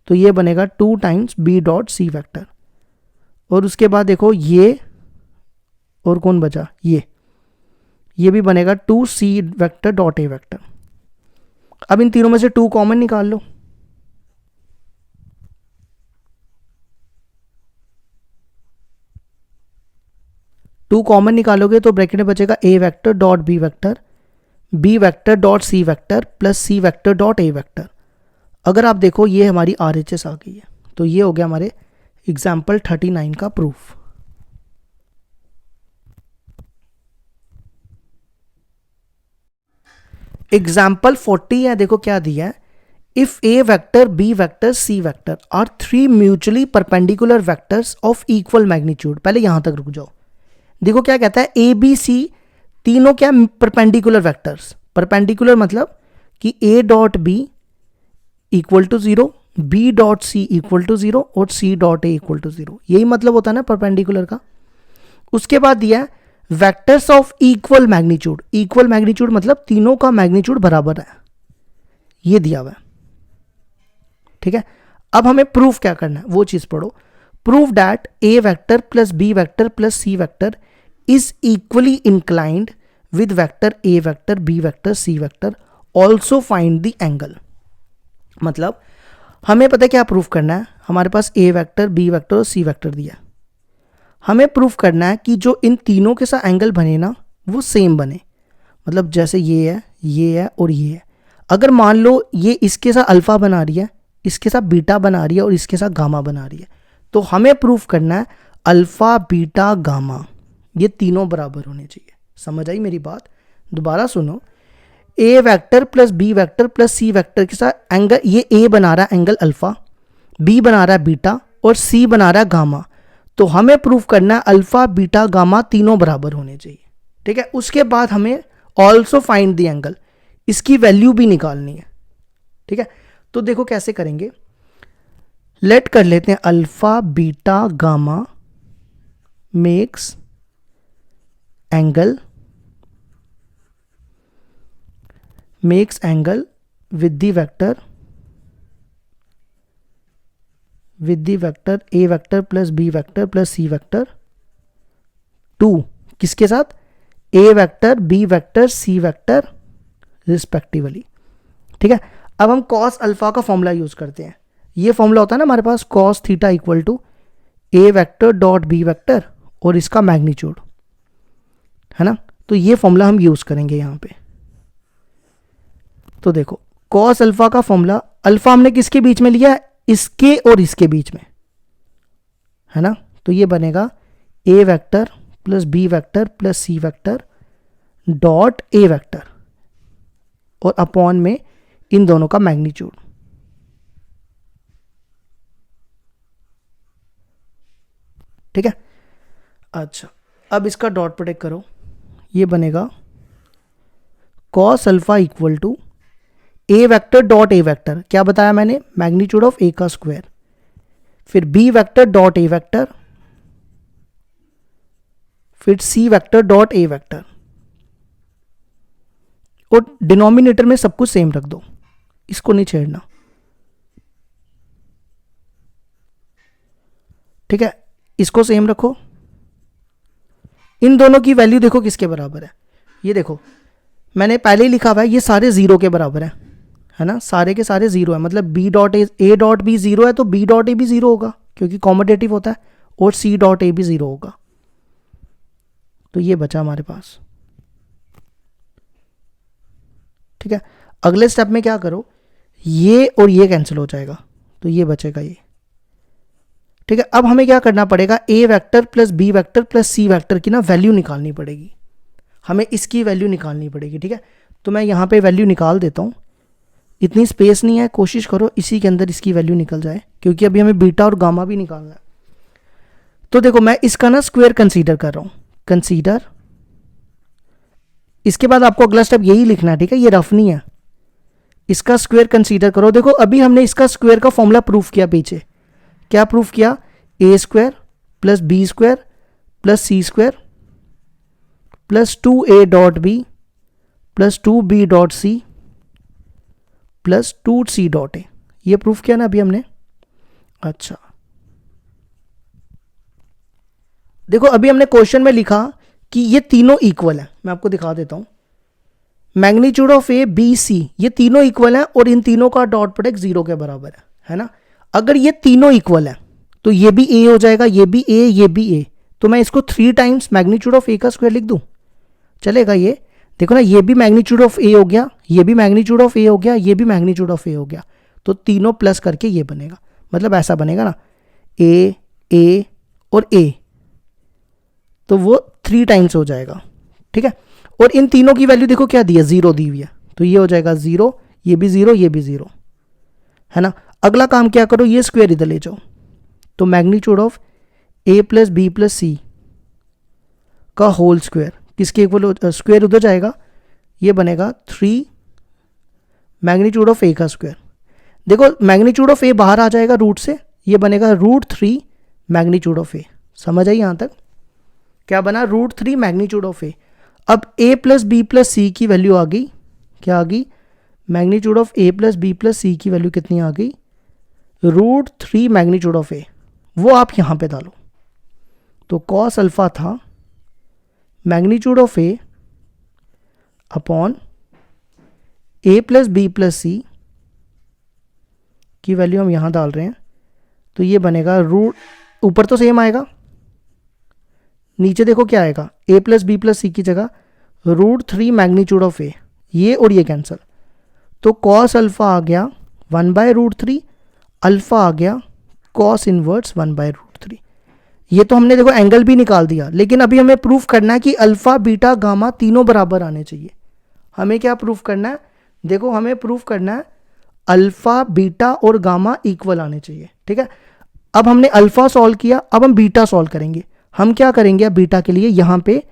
तो ये बनेगा 2 टाइम्स बी डॉट सी वेक्टर। और उसके बाद देखो ये और कौन बचा, ये भी बनेगा 2c वेक्टर डॉट ए वेक्टर। अब इन तीनों में से 2 कॉमन निकाल लो, टू कॉमन निकालोगे तो ब्रैकेट में बचेगा a vector dot B vector dot C vector plus c vector dot A vector. अगर आप देखो ये हमारी RHS आ गई है, तो ये हो गया हमारे एग्जाम्पल 39 का प्रूफ। एग्जाम्पल 40 है, देखो क्या दिया है, if A vector B vector C vector are 3 mutually perpendicular vectors of equal magnitude. पहले यहां तक रुक जाओ, देखो क्या कहता है, ए बी सी तीनों क्या परपेंडिकुलर वेक्टर्स। परपेंडिकुलर मतलब कि A dot B equal to 0, B dot C equal to 0 और सी डॉट ए इक्वल टू 0, यही मतलब होता है ना परपेंडिकुलर का। उसके बाद दिया है vectors of equal magnitude, equal magnitude मतलब तीनों का मैग्नीट्यूड बराबर है, ये दिया हुआ है, ठीक है। अब हमें प्रूफ क्या करना है वो चीज पढ़ो। Proof that a vector plus b vector plus c vector is equally inclined with vector a vector B vector C vector, also find the angle. मतलब हमें पता है क्या प्रूफ करना है, हमारे पास ए वेक्टर बी वेक्टर और सी वेक्टर दिया, हमें प्रूफ करना है कि जो इन तीनों के साथ एंगल बने ना वो सेम बने। मतलब जैसे ये है और ये है, अगर मान लो ये इसके साथ अल्फा बना रही है, इसके साथ बीटा बना रही है और इसके साथ गामा बना रही है, तो हमें प्रूफ करना है अल्फा बीटा गामा ये तीनों बराबर होने चाहिए। समझ आई मेरी बात? दोबारा सुनो, a vector plus b vector plus c vector के साथ एंगल, ये ए बना रहा है एंगल अल्फा, बी बना रहा है बीटा और सी बना रहा है गामा, तो हमें प्रूफ करना है अल्फा बीटा गामा तीनों बराबर होने चाहिए, ठीक है। उसके बाद हमें ऑल्सो फाइंड द एंगल, इसकी वैल्यू भी निकालनी है, ठीक है। तो देखो कैसे करेंगे, लेट कर लेते हैं alpha beta gamma makes angle with the vector a vector plus b vector plus c vector 2, किसके साथ? A vector B vector C vector respectively, ठीक है। अब हम कॉस अल्फा का फॉर्मूला यूज करते हैं। ये फॉर्मूला होता है ना हमारे पास, cos theta equal to a vector dot B vector और इसका मैग्नीट्यूड, है ना। तो ये फॉर्मूला हम यूज करेंगे यहां पे। तो देखो कॉस अल्फा का फॉर्मूला, अल्फा हमने किसके बीच में लिया है? इसके और इसके बीच में, है ना। तो ये बनेगा a vector plus b vector plus c vector dot A vector और अपॉन में इन दोनों का मैग्नीट्यूड, ठीक है। अच्छा, अब इसका डॉट प्रोडक्ट करो, ये बनेगा cos alpha equal to a vector dot A vector, क्या बताया मैंने? मैग्नीट्यूड ऑफ ए का स्क्वायर, फिर बी वेक्टर डॉट ए वेक्टर, फिर सी वेक्टर डॉट ए वेक्टर, और डिनोमिनेटर में सब कुछ सेम रख दो, इसको नहीं छेड़ना, ठीक है। इसको सेम रखो, इन दोनों की वैल्यू देखो किसके बराबर है। ये देखो मैंने पहले ही लिखा हुआ है, ये सारे जीरो के बराबर है ना, सारे के सारे जीरो है। मतलब b dot a dot b zero है तो बी डॉट ए भी जीरो होगा क्योंकि कॉमोडेटिव होता है, और सी डॉट ए भी जीरो होगा। तो ये बचा हमारे पास, ठीक है। अगले स्टेप में क्या करो, ये और ये कैंसिल हो जाएगा तो ये बचेगा ये, ठीक है। अब हमें क्या करना पड़ेगा, a vector plus b vector plus c vector की ना वैल्यू निकालनी पड़ेगी, हमें इसकी वैल्यू निकालनी पड़ेगी, ठीक है। तो मैं यहाँ पे वैल्यू निकाल देता हूँ, इतनी स्पेस नहीं है, कोशिश करो इसी के अंदर इसकी वैल्यू निकल जाए क्योंकि अभी हमें बीटा और गामा भी निकालना है। तो देखो मैं इसका ना स्क्वायर कंसीडर कर रहा हूँ, कंसीडर, इसके बाद आपको अगला स्टेप यही लिखना है, ठीक है। ये रफ नहीं है, इसका स्क्वायर कंसीडर करो। देखो अभी हमने इसका स्क्वायर का फॉर्मूला प्रूफ किया पीछे, क्या प्रूफ किया? A square plus b square plus c square plus 2a dot b plus 2b dot c plus 2c dot ए, ये प्रूफ किया ना अभी हमने। अच्छा देखो अभी हमने क्वेश्चन में लिखा कि ये तीनों इक्वल है, मैं आपको दिखा देता हूं, magnitude of a B c, ये तीनों इक्वल है और इन तीनों का डॉट प्रोडक्ट जीरो के बराबर है ना। अगर ये तीनों इक्वल है तो ये भी ए हो जाएगा, ये भी ए, ये भी ए, तो मैं इसको 3 टाइम्स मैग्नीट्यूड ऑफ ए का स्क्वायर लिख दूं, चलेगा? ये देखो ना, ये भी मैग्नीट्यूड ऑफ ए हो गया, ये भी मैग्नीट्यूड ऑफ ए हो गया, ये भी मैग्नीट्यूड ऑफ ए हो गया, तो तीनों प्लस करके ये बनेगा। मतलब ऐसा बनेगा ना, ए और ए, तो वो 3 टाइम्स हो जाएगा, ठीक है। और इन तीनों की वैल्यू देखो क्या दी है, जीरो दी हुई है, तो ये हो जाएगा जीरो, ये भी जीरो, ये भी जीरो, है ना। अगला काम क्या करो, ये स्क्वायर इधर ले जाओ, तो magnitude of a plus b plus c का होल स्क्वायर किसके इक्वल, स्क्वायर उधर जाएगा, ये बनेगा 3 मैग्नीट्यूड ऑफ ए का स्क्वायर। देखो मैग्नीट्यूड ऑफ ए बाहर आ जाएगा रूट से, ये बनेगा √3 मैग्नीट्यूड ऑफ ए। समझ आई यहाँ तक? क्या बना, √3 मैग्नीट्यूड ऑफ ए। अब a plus b plus c की वैल्यू आ गई, क्या आ गई, magnitude of a plus b plus c की वैल्यू कितनी आ गई, √3 मैग्नीट्यूड ऑफ ए। वो आप यहां पे डालो, तो कॉस अल्फा था magnitude of a upon a plus b plus c की वैल्यू हम यहां डाल रहे हैं, तो ये बनेगा रूट, ऊपर तो सेम आएगा, नीचे देखो क्या आएगा, a plus b plus c की जगह √3 मैग्नीट्यूड ऑफ ए, ये और ये कैंसिल, तो कॉस अल्फा आ गया 1/√3, अल्फा आ गया कॉस इनवर्स 1/√3। ये तो हमने देखो एंगल भी निकाल दिया, लेकिन अभी हमें प्रूफ करना है कि अल्फा बीटा गामा तीनों बराबर आने चाहिए। हमें क्या प्रूफ करना है, देखो हमें प्रूफ करना है अल्फा बीटा और गामा इक्वल आने चाहिए, ठीक है। अब हमने अल्फा सॉल्व किया, अब हम बीटा सॉल्व करेंगे। हम क्या करेंगे, अब बीटा के लिए यहां पे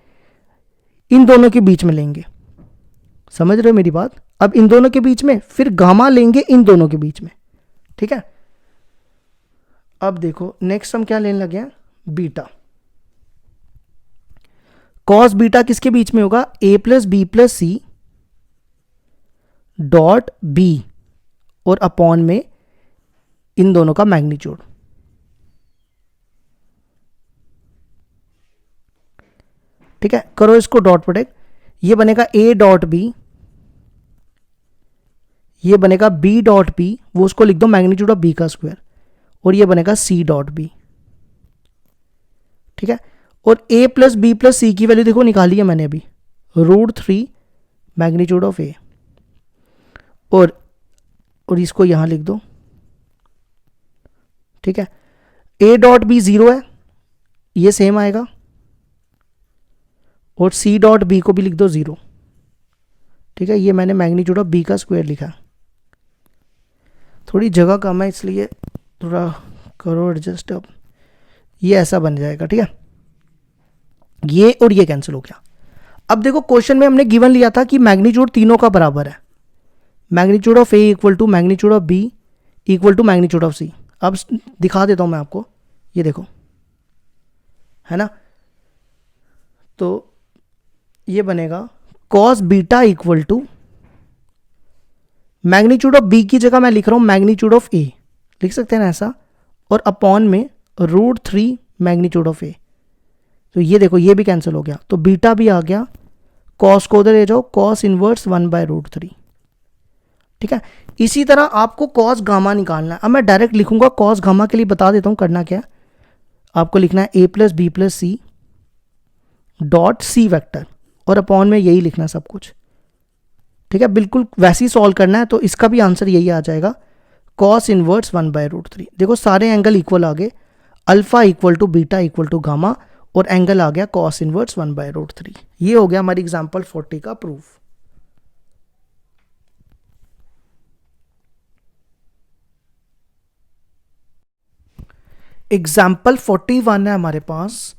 इन दोनों के बीच में लेंगे, समझ रहे हो मेरी बात, अब इन दोनों के बीच में, फिर गामा लेंगे इन दोनों के बीच में, ठीक है। अब देखो नेक्स्ट हम क्या लेने लगे हैं, बीटा। कॉस बीटा किसके बीच में होगा, a plus b plus c dot b और अपॉन में इन दोनों का मैग्नीट्यूड, ठीक है। करो इसको डॉट प्रोडक्ट, ये बनेगा a डॉट बी, ये बनेगा b डॉट बी, वो उसको लिख दो मैग्नीट्यूड ऑफ b का स्क्वायर, और ये बनेगा c डॉट बी, ठीक है। और a plus b plus c की वैल्यू देखो निकाली है मैंने अभी, √3 मैग्नीट्यूड ऑफ a, और इसको यहां लिख दो, ठीक है। a डॉट बी 0 है, ये सेम आएगा, और c डॉट बी को भी लिख दो 0, ठीक है। ये मैंने मैग्नीट्यूड ऑफ b का स्क्वायर लिखा, थोड़ी जगह कम है इसलिए थोड़ा करो एडजस्ट। अब ये ऐसा बन जाएगा, ठीक है, ये और ये कैंसिल हो गया। अब देखो क्वेश्चन में हमने गिवन लिया था कि मैग्नीट्यूड तीनों का बराबर है, magnitude of a equal to magnitude of b equal to magnitude of c। अब दिखा देता हूं मैं आपको, ये देखो है ना, तो ये बनेगा cos beta equal to magnitude of b की जगह मैं लिख रहा हूं मैग्नीट्यूड ऑफ a, लिख सकते हैं ना ऐसा, और अपॉन में √3 मैग्नीट्यूड ऑफ a। तो ये देखो ये भी कैंसिल हो गया, तो बीटा भी आ गया, कॉस को उधर ले जाओ, कॉस इनवर्स 1/√3, ठीक है। इसी तरह आपको कॉस गामा निकालना है। अब मैं डायरेक्ट लिखूंगा कॉस गामा के लिए, बता देता हूं करना क्या है, आपको लिखना है a plus b plus c dot C vector, और अपॉन में यही लिखना सब कुछ, ठीक है। बिल्कुल वैसे ही सॉल्व करना है, तो इसका भी आंसर यही आ जाएगा, कॉस इनवर्स 1/√3। देखो सारे एंगल इक्वल आ गए, alpha equal to beta equal to gamma, और एंगल आ गया कॉस इनवर्स 1/√3। ये हो गया हमारी एग्जाम्पल 40 का प्रूफ। एग्जाम्पल 41 है हमारे पास,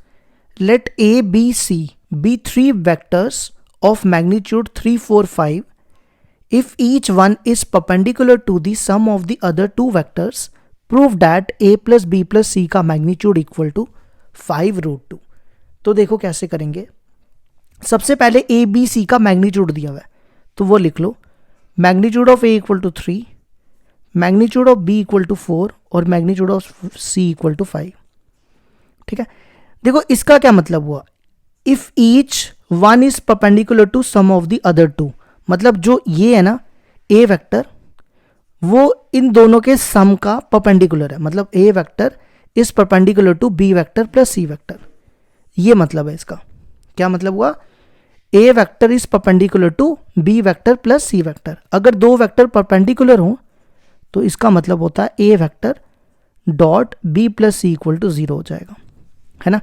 late a b c be 3 vectors of magnitude 3 4 5 if each one is perpendicular to the sum of the other two vectors, prove that a plus b plus c का magnitude equal to 5√2। तो देखो कैसे करेंगे, सबसे पहले a b c का magnitude दिया हुआ है, तो वो लिख लो, magnitude of a equal to 3, magnitude of b equal to 4 और magnitude of c equal to 5, ठीक है। देखो इसका क्या मतलब हुआ, if each one is perpendicular to sum of the other two, मतलब जो ये है ना a वेक्टर, वो इन दोनों के सम का परपेंडिकुलर है, मतलब a vector is perpendicular to b vector plus c vector. ये मतलब है इसका, क्या मतलब हुआ, a vector is perpendicular to b vector plus c vector. अगर दो वेक्टर परपेंडिकुलर हो तो इसका मतलब होता है a vector dot b plus c equal to 0 हो जाएगा, है ना।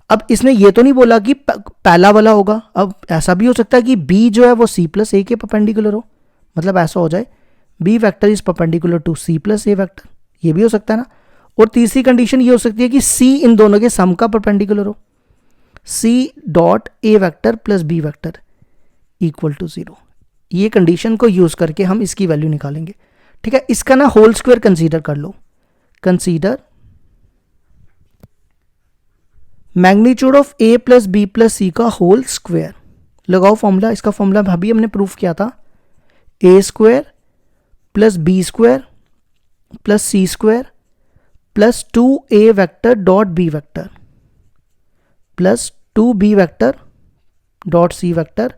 अब इसने ये तो नहीं बोला कि पहला वाला होगा, अब ऐसा भी हो सकता है कि b जो है वो c प्लस ए के परपेंडिकुलर हो, मतलब ऐसा हो जाए b vector is perpendicular to c plus a vector, ये भी हो सकता है ना। और तीसरी कंडीशन ये हो सकती है कि c इन दोनों के सम का परपेंडिकुलर हो, c dot A vector plus b vector equal to 0। ये कंडीशन को यूज करके हम इसकी वैल्यू निकालेंगे, ठीक है। इसका ना होल स्क्वायर कंसीडर कर लो, consider magnitude of a plus b plus c का होल स्क्वायर। लगाओ फॉर्मूला, इसका फॉर्मूला अभी हमने प्रूफ किया था, a square plus b square plus c square plus 2a vector dot B vector plus 2b vector dot C vector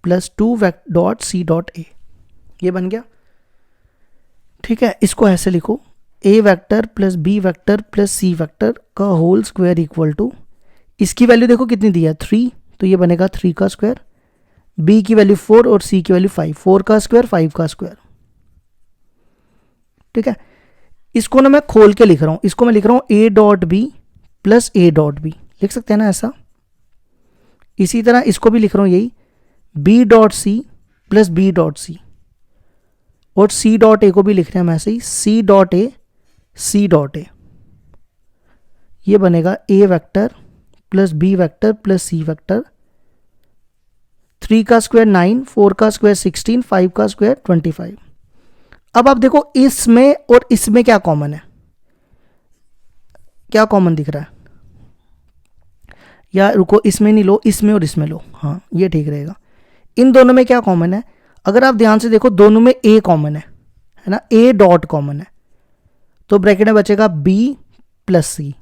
plus 2 dot c dot ए। ये बन गया, ठीक है। इसको ऐसे लिखो, a vector plus b vector plus c vector का whole square equal to, इसकी वैल्यू देखो कितनी दी है 3, तो ये बनेगा 3 का स्क्वायर, बी की वैल्यू 4 और सी की वैल्यू 5, 4 का स्क्वायर 5 का स्क्वायर, ठीक है। इसको ना मैं खोल के लिख रहा हूं, इसको मैं लिख रहा हूं a dot b plus a dot b, लिख सकते हैं ना ऐसा। इसी तरह इसको भी लिख रहा हूं यही, b dot c plus b dot c, और सी डॉट ए को भी लिख रहे हैं हम ऐसे ही, सी डॉट ए सी डॉट ए। ये बनेगा a vector plus b vector plus c vector, 3 का स्क्वायर 9, 4 का स्क्वायर 16, 5 का स्क्वायर 25। अब आप देखो इसमें और इसमें क्या कॉमन है, क्या कॉमन दिख रहा है, या रुको इसमें नहीं लो, इसमें और इसमें लो, हाँ ये ठीक रहेगा। इन दोनों में क्या कॉमन है, अगर आप ध्यान से देखो दोनों में ए कॉमन है ना, ए डॉट कॉमन है, तो ब्रैकेट में बचेगा बी प्लस सी,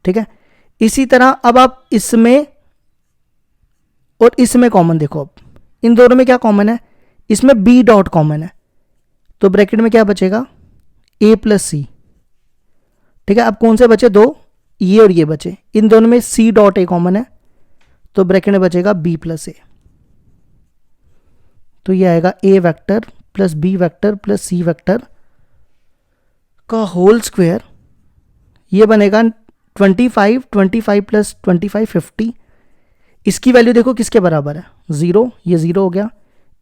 ठीक है। इसी तरह अब आप इसमें और इसमें कॉमन देखो, अब इन दोनों में क्या कॉमन है, इसमें बी डॉट कॉमन है, तो ब्रैकेट में क्या बचेगा ए प्लस सी, ठीक है। अब कौन से बचे, दो, ये और ये बचे, इन दोनों में सी डॉट ए कॉमन है, तो ब्रैकेट में बचेगा बी प्लस ए, तो ये आएगा a vector plus b vector plus c vector का होल स्क्वायर। ये बनेगा 25, 25 प्लस 25 50। इसकी वैल्यू देखो किसके बराबर है, 0, ये 0 हो गया।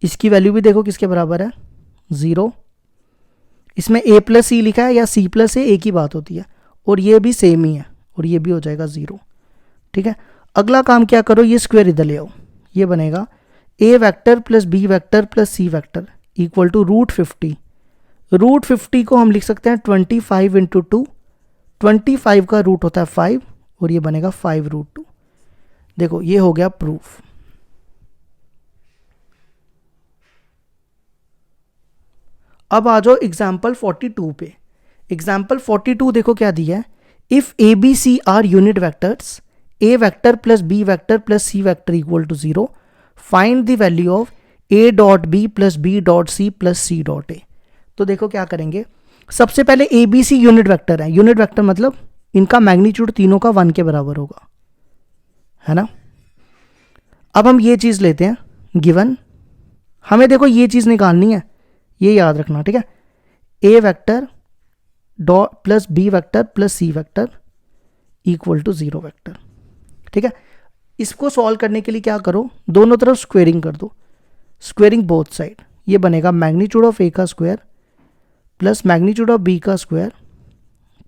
इसकी वैल्यू भी देखो किसके बराबर है, 0। इसमें a प्लस सी लिखा है या c प्लस ए, एक ही बात होती है, और ये भी सेम ही है, और ये भी हो जाएगा 0, ठीक है। अगला काम क्या करो, ये स्क्वायर इधर ले आओ, ये बनेगा a vector plus b vector plus c vector equal to √50। √50 को हम लिख सकते हैं 25 इंटू 2, 25 का रूट होता है 5, और ये बनेगा 5√2। देखो ये हो गया प्रूफ। अब आ जाओ एग्जाम्पल 42 पे। एग्जाम्पल 42 देखो क्या दिया है, if a B C are unit vectors, a vector plus b vector plus c vector equal to 0, find the value of a dot b plus b dot c plus c dot a. तो देखो क्या करेंगे, सबसे पहले a B c unit vector है, unit vector मतलब इनका magnitude तीनों का 1 के बराबर होगा, है ना। अब हम ये चीज लेते हैं गिवन, हमें देखो ये चीज निकालनी है, ये याद रखना, ठीक है। A vector dot plus b vector plus c vector equal to 0 vector, ठीक है। इसको सॉल्व करने के लिए क्या करो, दोनों तरफ स्क्वेयरिंग कर दो, स्क्वेयरिंग बोथ साइड। ये बनेगा मैग्नीट्यूड ऑफ ए का square plus magnitude of B का square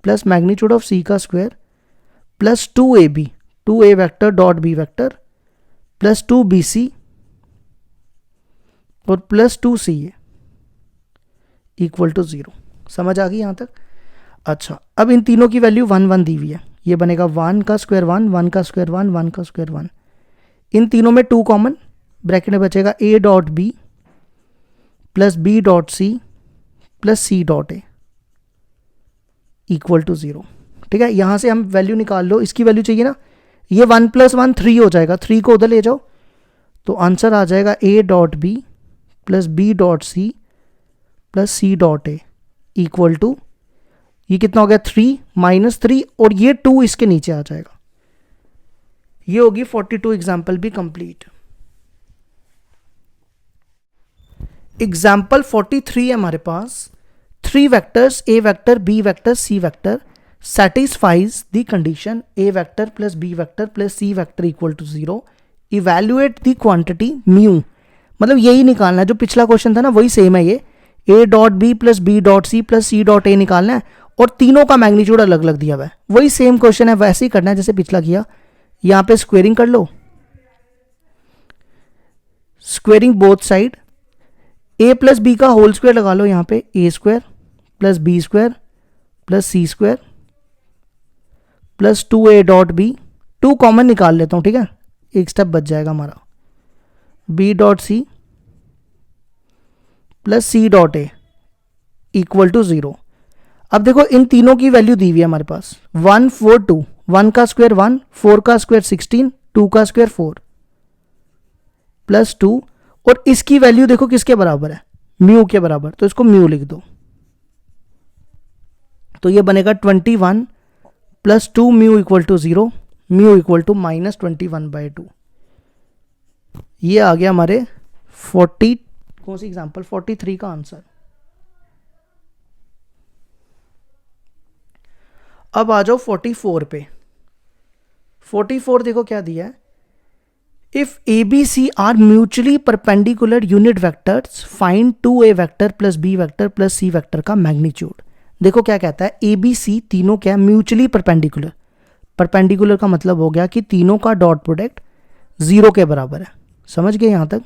plus magnitude of c का square plus 2ab, 2a vector dot B vector plus 2bc और प्लस 2ca इक्वल टू 0। समझ आ गई यहाँ तक। अच्छा, अब इन तीनों की वैल्यू 1 1 दी हुई है, ये बनेगा 1 का स्क्वायर 1, 1 का स्क्वायर 1, 1 का स्क्वायर 1। इन तीनों में 2 कॉमन, ब्रैकेट में बचेगा a dot b plus b dot c plus c dot A equal to 0, ठीक है। यहाँ से हम वैल्यू निकाल लो, इसकी वैल्यू चाहिए ना, ये 1 + 1 3 हो जाएगा, 3 को उधर ले जाओ, तो आंसर आ जाएगा a dot b plus b dot c plus c dot A equal to, ये कितना हो गया 3 -3, और ये 2 इसके नीचे आ जाएगा। ये होगी 42 एग्जाम्पल भी कंप्लीट। एग्जाम्पल 43 है हमारे पास, 3 vectors a vector B vector C vector satisfies the condition a vector plus b vector plus c vector equal to 0, evaluate the quantity mu। मतलब यही निकालना है, जो पिछला क्वेश्चन था ना वही सेम है, ये a dot b plus b dot c plus c dot a निकालना है, और तीनों का मैग्नीट्यूड अलग अलग दिया हुआ है, वही सेम क्वेश्चन है, वैसे ही करना है जैसे पिछला किया। यहाँ पे स्क्वेयरिंग कर लो, squaring both side, a plus b का होल स्क्वायर लगा लो, यहाँ पे a square plus b square plus c square plus 2a dot b, 2 common निकाल लेता हूँ, ठीक है, एक स्टेप बच जाएगा हमारा, b dot c plus c dot a equal to 0। अब देखो इन तीनों की वैल्यू दी हुई है हमारे पास, 1 4 2, 1 का स्क्वायर 1, 4 का स्क्वायर 16, 2 का स्क्वायर 4 प्लस 2, और इसकी वैल्यू देखो किसके बराबर है, म्यू के बराबर, तो इसको म्यू लिख दो, तो ये बनेगा 21 plus 2 mu equal to 0, mu equal to -21/2। ये आ गया हमारे 40, कौन सी एग्जांपल, 43 का आंसर। अब आ जाओ 44 पे। 44 देखो क्या दिया है, if a B C are mutually perpendicular unit vectors find 2a vector plus b vector plus c vector का मैग्नीट्यूड। देखो क्या कहता है, ए बी सी तीनों क्या म्यूचुअली परपेंडिकुलर, परपेंडिकुलर का मतलब हो गया कि तीनों का डॉट प्रोडक्ट 0 के बराबर है, समझ गए यहां तक,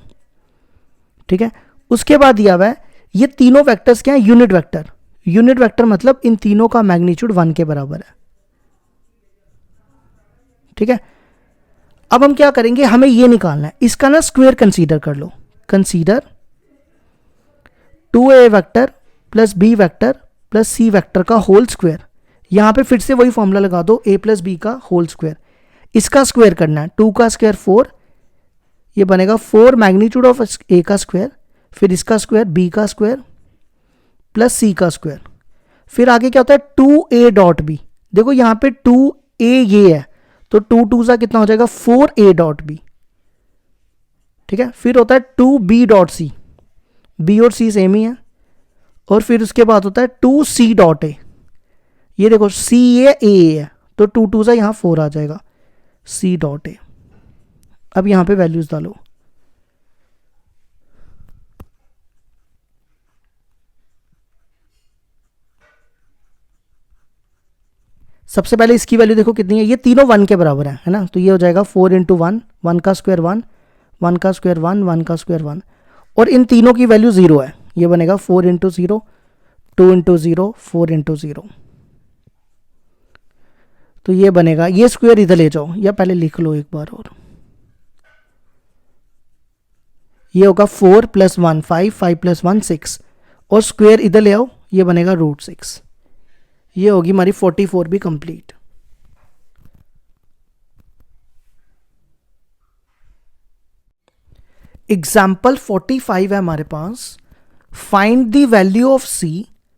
ठीक है। उसके बाद दिया हुआ है ये तीनों वेक्टर्स क्या है, यूनिट वेक्टर, यूनिट वेक्टर मतलब इन तीनों का मैग्नीट्यूड 1 के बराबर है, ठीक है। अब हम क्या करेंगे, हमें ये निकालना है, इसका ना स्क्वायर कंसीडर कर लो, consider 2a vector plus b vector plus c vector का होल स्क्वायर। यहां पे फिर से वही फॉर्मूला लगा दो, a प्लस बी का होल स्क्वायर, इसका स्क्वायर करना है, 2 का स्क्वायर 4, ये बनेगा 4 मैग्नीट्यूड ऑफ a का स्क्वायर, फिर इसका स्क्वायर b का स्क्वायर प्लस c का स्क्वायर, फिर आगे क्या होता है 2a डॉट b। देखो यहां पे 2a ये है, तो 2 2 सा कितना हो जाएगा 4a डॉट b, ठीक है। फिर होता है 2b डॉट c, b और c सेम ही है, और फिर उसके बाद होता है 2c डॉट a, ये देखो c a है, तो 2 2 सा यहां 4 आ जाएगा c डॉट a। अब यहां पे वैल्यूज डालो, सबसे पहले इसकी वैल्यू देखो कितनी है, ये तीनों 1 के बराबर है ना, तो ये हो जाएगा 4 इंटू 1, 1 का स्क्वायर 1, 1 का स्क्वायर 1, 1 का स्क्वायर 1, और इन तीनों की वैल्यू 0 है, ये बनेगा 4 इंटू 0, 2 इंटू 0, 4 इंटू 0, तो ये बनेगा, ये स्क्वायर इधर ले जाओ या पहले लिख लो एक बार और, ये होगा 4 प्लस 1 5, 5 प्लस 1 6, और स्क्वायर इधर ले आओ, ये बनेगा √6। ये होगी हमारी 44 भी कंप्लीट। एग्जाम्पल 45 है हमारे पास, find the value of c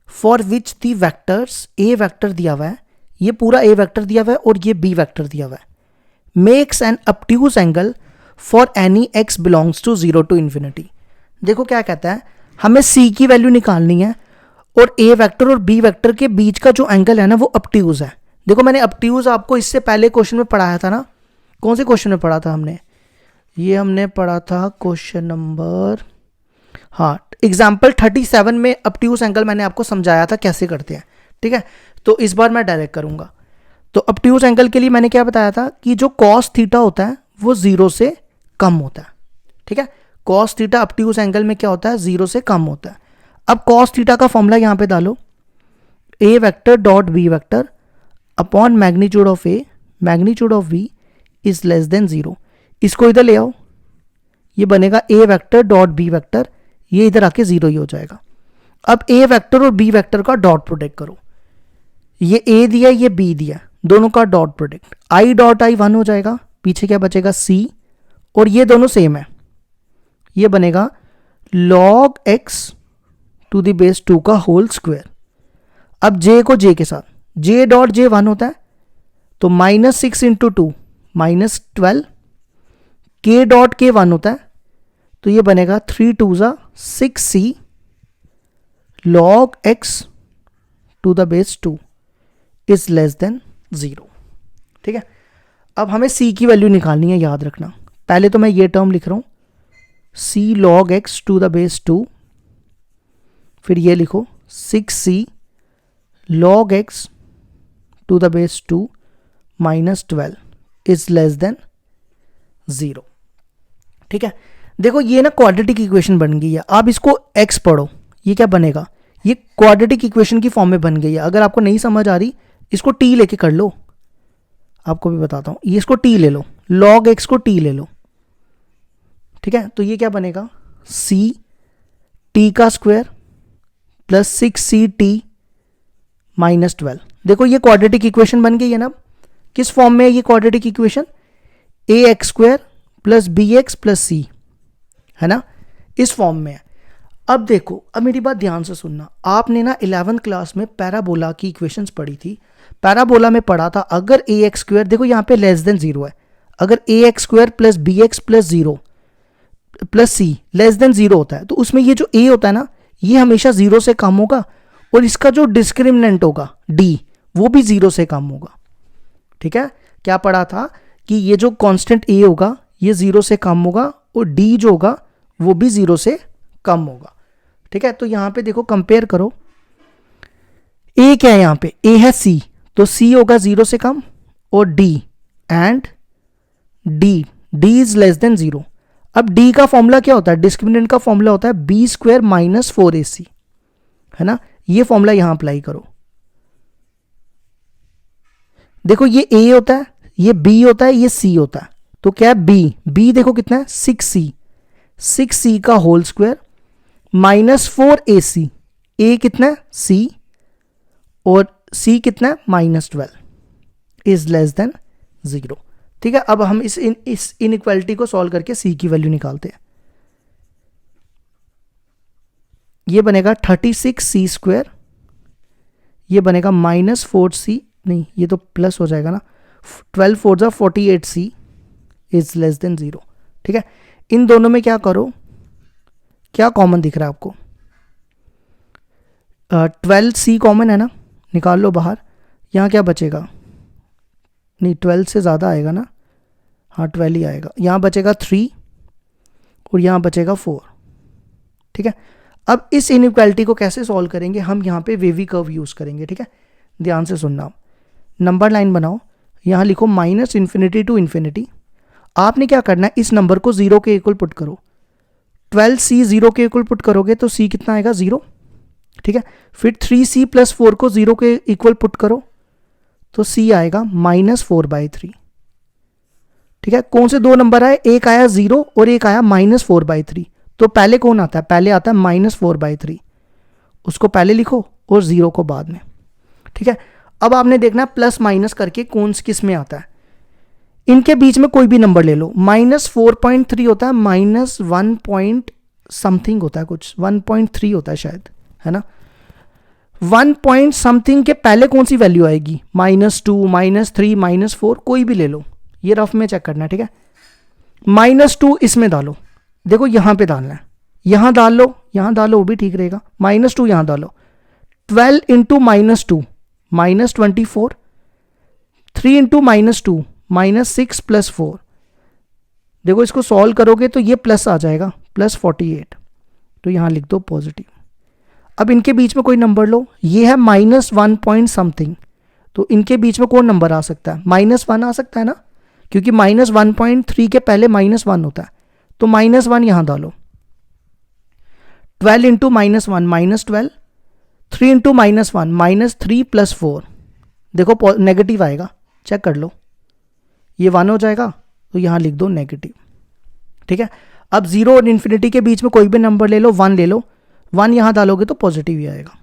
for which the vectors, a vector दिया हुआ है, ये पूरा a वेक्टर दिया हुआ है और ये b वेक्टर दिया हुआ है, makes an obtuse angle for any x belongs to 0 to infinity. देखो क्या कहता है, हमें c की वैल्यू निकालनी है और a वेक्टर और b वेक्टर के बीच का जो एंगल है ना वो obtuse है। देखो मैंने obtuse आपको इससे पहले क्वेश्चन में पढ़ाया था ना, कौन से क्वेश्चन में पढ़ा था हमने, ये हमने पढ़ा था क्वेश्चन नंबर, हाँ एग्जाम्पल 37 में obtuse एंगल मैंने आपको समझाया था कैसे करते हैं, ठीक है। तो इस बार मैं डायरेक्ट करूंगा। तो obtuse एंगल के लिए मैंने क्या बताया था कि जो cos थीटा होता है वो 0 से कम होता है, ठीक है। cos थीटा obtuse एंगल में क्या होता है, 0 से कम होता है। अब cos थीटा का फॉर्मूला यहां पे डालो, a vector dot b vector upon magnitude of a, magnitude of b is less than 0। इसको इधर ले आओ, ये बनेगा a vector dot b vector, ये इधर आके 0 ही हो जाएगा। अब a वेक्टर और b वेक्टर का डॉट प्रोडक्ट करो, ये a दिया ये b दिया, दोनों का dot product, i dot i 1 हो जाएगा, पीछे क्या बचेगा c, और ये दोनों सेम है, ये बनेगा log x to the base 2 का होल स्क्वायर। अब j को j के साथ, j डॉट j 1 होता है, तो -6 इंटू 2 -12, k डॉट k 1 होता है, तो ये बनेगा 3 2 6c log x to the base 2 is less than 0, ठीक है। अब हमें c की वैल्यू निकालनी है, याद रखना, पहले तो मैं ये टर्म लिख रहा हूं c log x to the base 2, फिर ये लिखो 6c log x to the base 2 -12 is less than 0, ठीक है। देखो ये ना क्वाड्रेटिक इक्वेशन बन गई है, आप इसको x पढ़ो, ये क्या बनेगा, ये क्वाड्रेटिक इक्वेशन की फॉर्म में बन गई है। अगर आपको नहीं समझ आ रही इसको t लेके कर लो, आपको भी बताता हूँ, ये इसको t ले लो, log x को t ले लो, ठीक है। तो ये क्या बनेगा, c t का स्क्वायर प्लस 6ct माइनस 12। देखो ये क्वाड्रेटिक इक्वेशन बन गई है ना। किस फॉर्म में है ये quadratic equation, a x square plus b x plus c, है ना, इस फॉर्म में है। अब देखो, अब मेरी बात ध्यान से सुनना, आपने ना 11th क्लास में पैराबोला की इक्वेशंस पढ़ी थी। पैराबोला में पढ़ा था अगर ए एक्स स्क्वायर, देखो यहाँ पे लेस देन जीरो है, अगर a x square plus b x plus zero plus c less than zero होता है, तो उसमें ये जो ए होता है ना, ये हमेशा जीरो से कम होगा, और इसका जो डिस्क्रिमिनेंट होगा डी, वो भी जीरो से कम होगा, ठीक है। क्या पढ़ा था कि ये जो कांस्टेंट ए होगा ये जीरो से कम होगा, और डी जो होगा वो भी जीरो से कम होगा, ठीक है। तो यहां पे देखो कंपेयर करो, ए क्या है, यहां पे ए है सी, तो सी होगा जीरो से कम, और D and D is less than zero. अब डी का फॉर्मूला क्या होता है, डिस्क्रिमिनेंट का फॉर्मूला होता है बी स्क्वायर माइनस 4ac, है ना। ये फॉर्मूला यहां अप्लाई करो। देखो ये ए होता है, ये बी होता है, ये सी होता है, तो क्या है बी देखो कितना है 6c का होल स्क्वायर माइनस 4ac, ए कितना है सी, और सी कितना है minus 12 is less than zero, ठीक है। अब हम इस इनइक्वालिटी को सॉल्व करके सी की वैल्यू निकालते हैं। ये बनेगा 36c स्क्वायर, ये बनेगा माइनस 4c, नहीं ये तो प्लस हो जाएगा ना, 12 4 जा 48c is less than zero, ठीक है। इन दोनों में क्या करो, क्या कॉमन दिख रहा है आपको, 12c कॉमन है ना, निकाल लो बाहर। यहाँ क्या बचेगा, नहीं 12 से ज़्यादा आएगा ना, हाँ 12 ही आएगा। यहाँ बचेगा 3 और यहाँ बचेगा 4, ठीक है। अब इस इनइक्वालिटी को कैसे सॉल्व करेंगे, हम यहाँ पे वेवी कर्व यूज़ करेंगे, ठीक है। ध्यान से सुनना, नंबर लाइन बनाओ, यहाँ लिखो माइनस इन्फिनिटी टू इन्फिनिटी। आपने क्या करना है, इस नंबर को जीरो के इक्वल पुट करो। 12c जीरो के इक्वल पुट करोगे तो c कितना आएगा, जीरो, ठीक है। फिर 3c प्लस 4 को जीरो के इक्वल पुट करो तो c आएगा माइनस 4/3, ठीक है। कौन से दो नंबर आए, एक आया जीरो और एक आया माइनस 4/3, तो पहले कौन आता है, पहले आता है माइनस 4/3, उसको पहले लिखो और जीरो को बाद में, ठीक है। अब आपने देखना प्लस माइनस करके कौन किस में आता है, इनके बीच में कोई भी नंबर ले लो। माइनस 4.3 होता है, माइनस 1 पॉइंट समथिंग होता है, कुछ 1.3 होता है शायद, है ना। 1 पॉइंट समथिंग के पहले कौन सी वैल्यू आएगी, -2 -3 -4 कोई भी ले लो, ये रफ में चेक करना है, ठीक है। -2 इसमें डालो, देखो यहां पे डालना है, यहां डाल लो, यहां डालो, वो भी ठीक रहेगा। -2 यहां डालो, 12 इंटू -2 -24, 3 इंटू -2 -6 प्लस 4, देखो इसको सॉल्व करोगे तो ये प्लस आ जाएगा, +48, तो यहां लिख दो पॉजिटिव। अब इनके बीच में कोई नंबर लो, ये है -1 पॉइंट समथिंग, तो इनके बीच में कौन नंबर आ सकता है, -1 आ सकता है ना, क्योंकि -1.3 के पहले -1 होता है, तो -1 यहां डालो। 12 इंटू -1 -12, 3 इंटू -1 -3 प्लस 4, देखो नेगेटिव आएगा, चेक कर लो, ये 1 हो जाएगा, तो यहां लिख दो नेगेटिव, ठीक है। अब जीरो और इन्फिनिटी के बीच में कोई भी नंबर ले लो, 1 ले लो, 1 यहां डालोगे तो पॉजिटिव ही आएगा,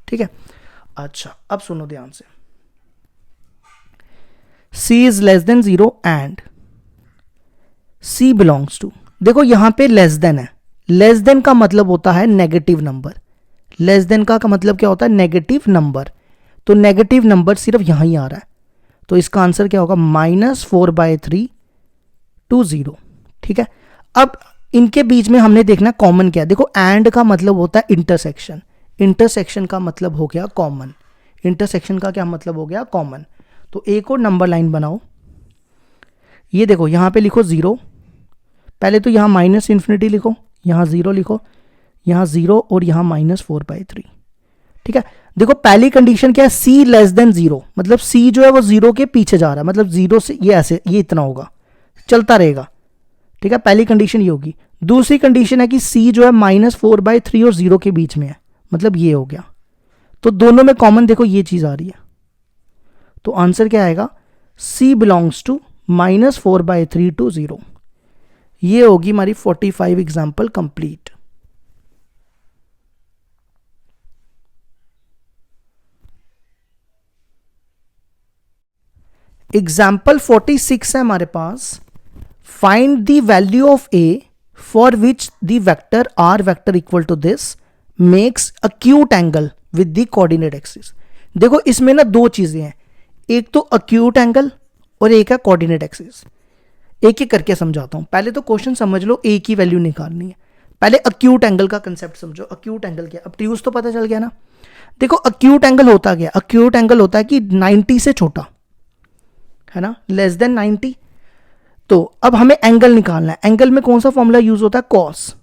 ठीक है। अच्छा अब सुनो ध्यान से, c is less than zero and c belongs to, देखो यहां पे लेस देन है, लेस देन का मतलब होता है नेगेटिव नंबर, लेस देन का मतलब क्या होता है, नेगेटिव नंबर, तो नेगेटिव नंबर सिर्फ यहां ही आ रहा है, तो इसका आंसर क्या होगा, -4/3 to 0, ठीक है। अब इनके बीच में हमने देखना कॉमन क्या है, देखो एंड का मतलब होता है इंटरसेक्शन, इंटरसेक्शन का मतलब हो गया कॉमन, इंटरसेक्शन का क्या मतलब हो गया, कॉमन। तो एक और नंबर लाइन बनाओ, ये देखो यहां पे लिखो 0, पहले तो यहां माइनस इन्फिनिटी लिखो, यहां 0 लिखो, यहां 0 और यहां -4/3, ठीक है। देखो पहली कंडीशन क्या है, c लेस देन 0, मतलब c जो है वो 0 के पीछे जा रहा है, मतलब 0 से ये ऐसे, ये इतना होगा, चलता रहेगा, ठीक है, पहली कंडीशन ये होगी। दूसरी कंडीशन है कि c जो है -4/3 और 0 के बीच में है, मतलब ये हो गया, तो दोनों में कॉमन देखो ये चीज आ रही है, तो आंसर क्या आएगा, C बिलोंग्स टू -4/3 to 0। ये होगी हमारी 45 एग्जाम्पल कंप्लीट। एग्जाम्पल 46 है हमारे पास। Find the value of a for which the vector r vector equal to this makes acute angle with the coordinate axis. देखो इसमें ना दो चीजें हैं, एक तो अक्यूट एंगल और एक है कोऑर्डिनेट एक्सिस। एक एक करके समझाता हूं। पहले तो क्वेश्चन समझ लो, a की वैल्यू निकालनी है। पहले अक्यूट एंगल का कंसेप्ट समझो। अक्यूट एंगल क्या, ऑब्ट्यूज तो पता चल गया ना। देखो अक्यूट एंगल होता क्या, अक्यूट एंगल होता है कि 90 से छोटा है ना, लेस देन 90। तो अब हमें एंगल निकालना है। एंगल में कौन सा फॉर्मूला यूज होता है, कॉस।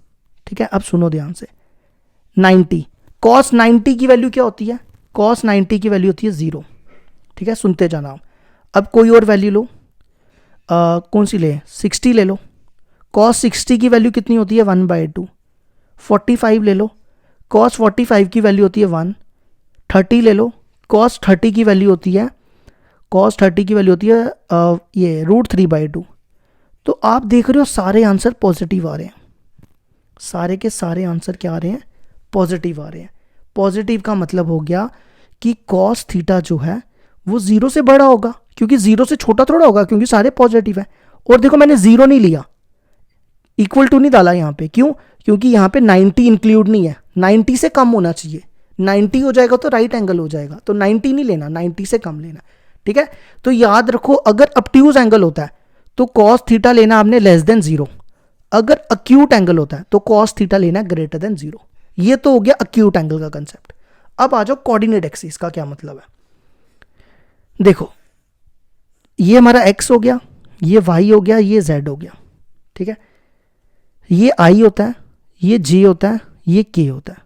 ठीक है, अब सुनो ध्यान से। 90 कॉस 90 की वैल्यू क्या होती है, कॉस 90 की वैल्यू होती है 0। ठीक है, सुनते जाना। अब कोई और वैल्यू लो, कौन सी ले, 60 ले लो। कॉस 60 की वैल्यू कितनी होती है, 1/2। 45 ले लो, कॉस 45 की वैल्यू होती है 1। 30 ले लो, कॉस 30 की वैल्यू होती है, कॉस 30 की वैल्यू होती है ये √3/2। तो आप देख रहे हो सारे आंसर पॉजिटिव आ रहे हैं। सारे के सारे आंसर क्या आ रहे हैं, पॉजिटिव आ रहे हैं। पॉजिटिव का मतलब हो गया कि कॉस थीटा जो है वो 0 से बड़ा होगा, क्योंकि 0 से छोटा थोड़ा होगा, क्योंकि सारे पॉजिटिव है। और देखो मैंने 0 नहीं लिया, इक्वल टू नहीं डाला यहाँ पे। क्यों, क्योंकि यहाँ पे 90 इंक्लूड नहीं है, 90 से कम होना चाहिए। 90 हो जाएगा तो राइट एंगल हो जाएगा, तो 90 नहीं लेना, 90 से कम लेना। ठीक है, तो याद रखो अगर ऑब्ट्यूज एंगल होता है तो कॉस थीटा लेना आपने लेस देन 0। अगर अक्यूट एंगल होता है तो कॉस थीटा लेना ग्रेटर देन 0। ये तो हो गया अक्यूट एंगल का कंसेप्ट। अब आ जाओ कोऑर्डिनेट एक्सिस का क्या मतलब है। देखो ये हमारा x हो गया, ये y हो गया, ये z हो गया। ठीक है, ये i होता है, ये j होता है, ये k होता है।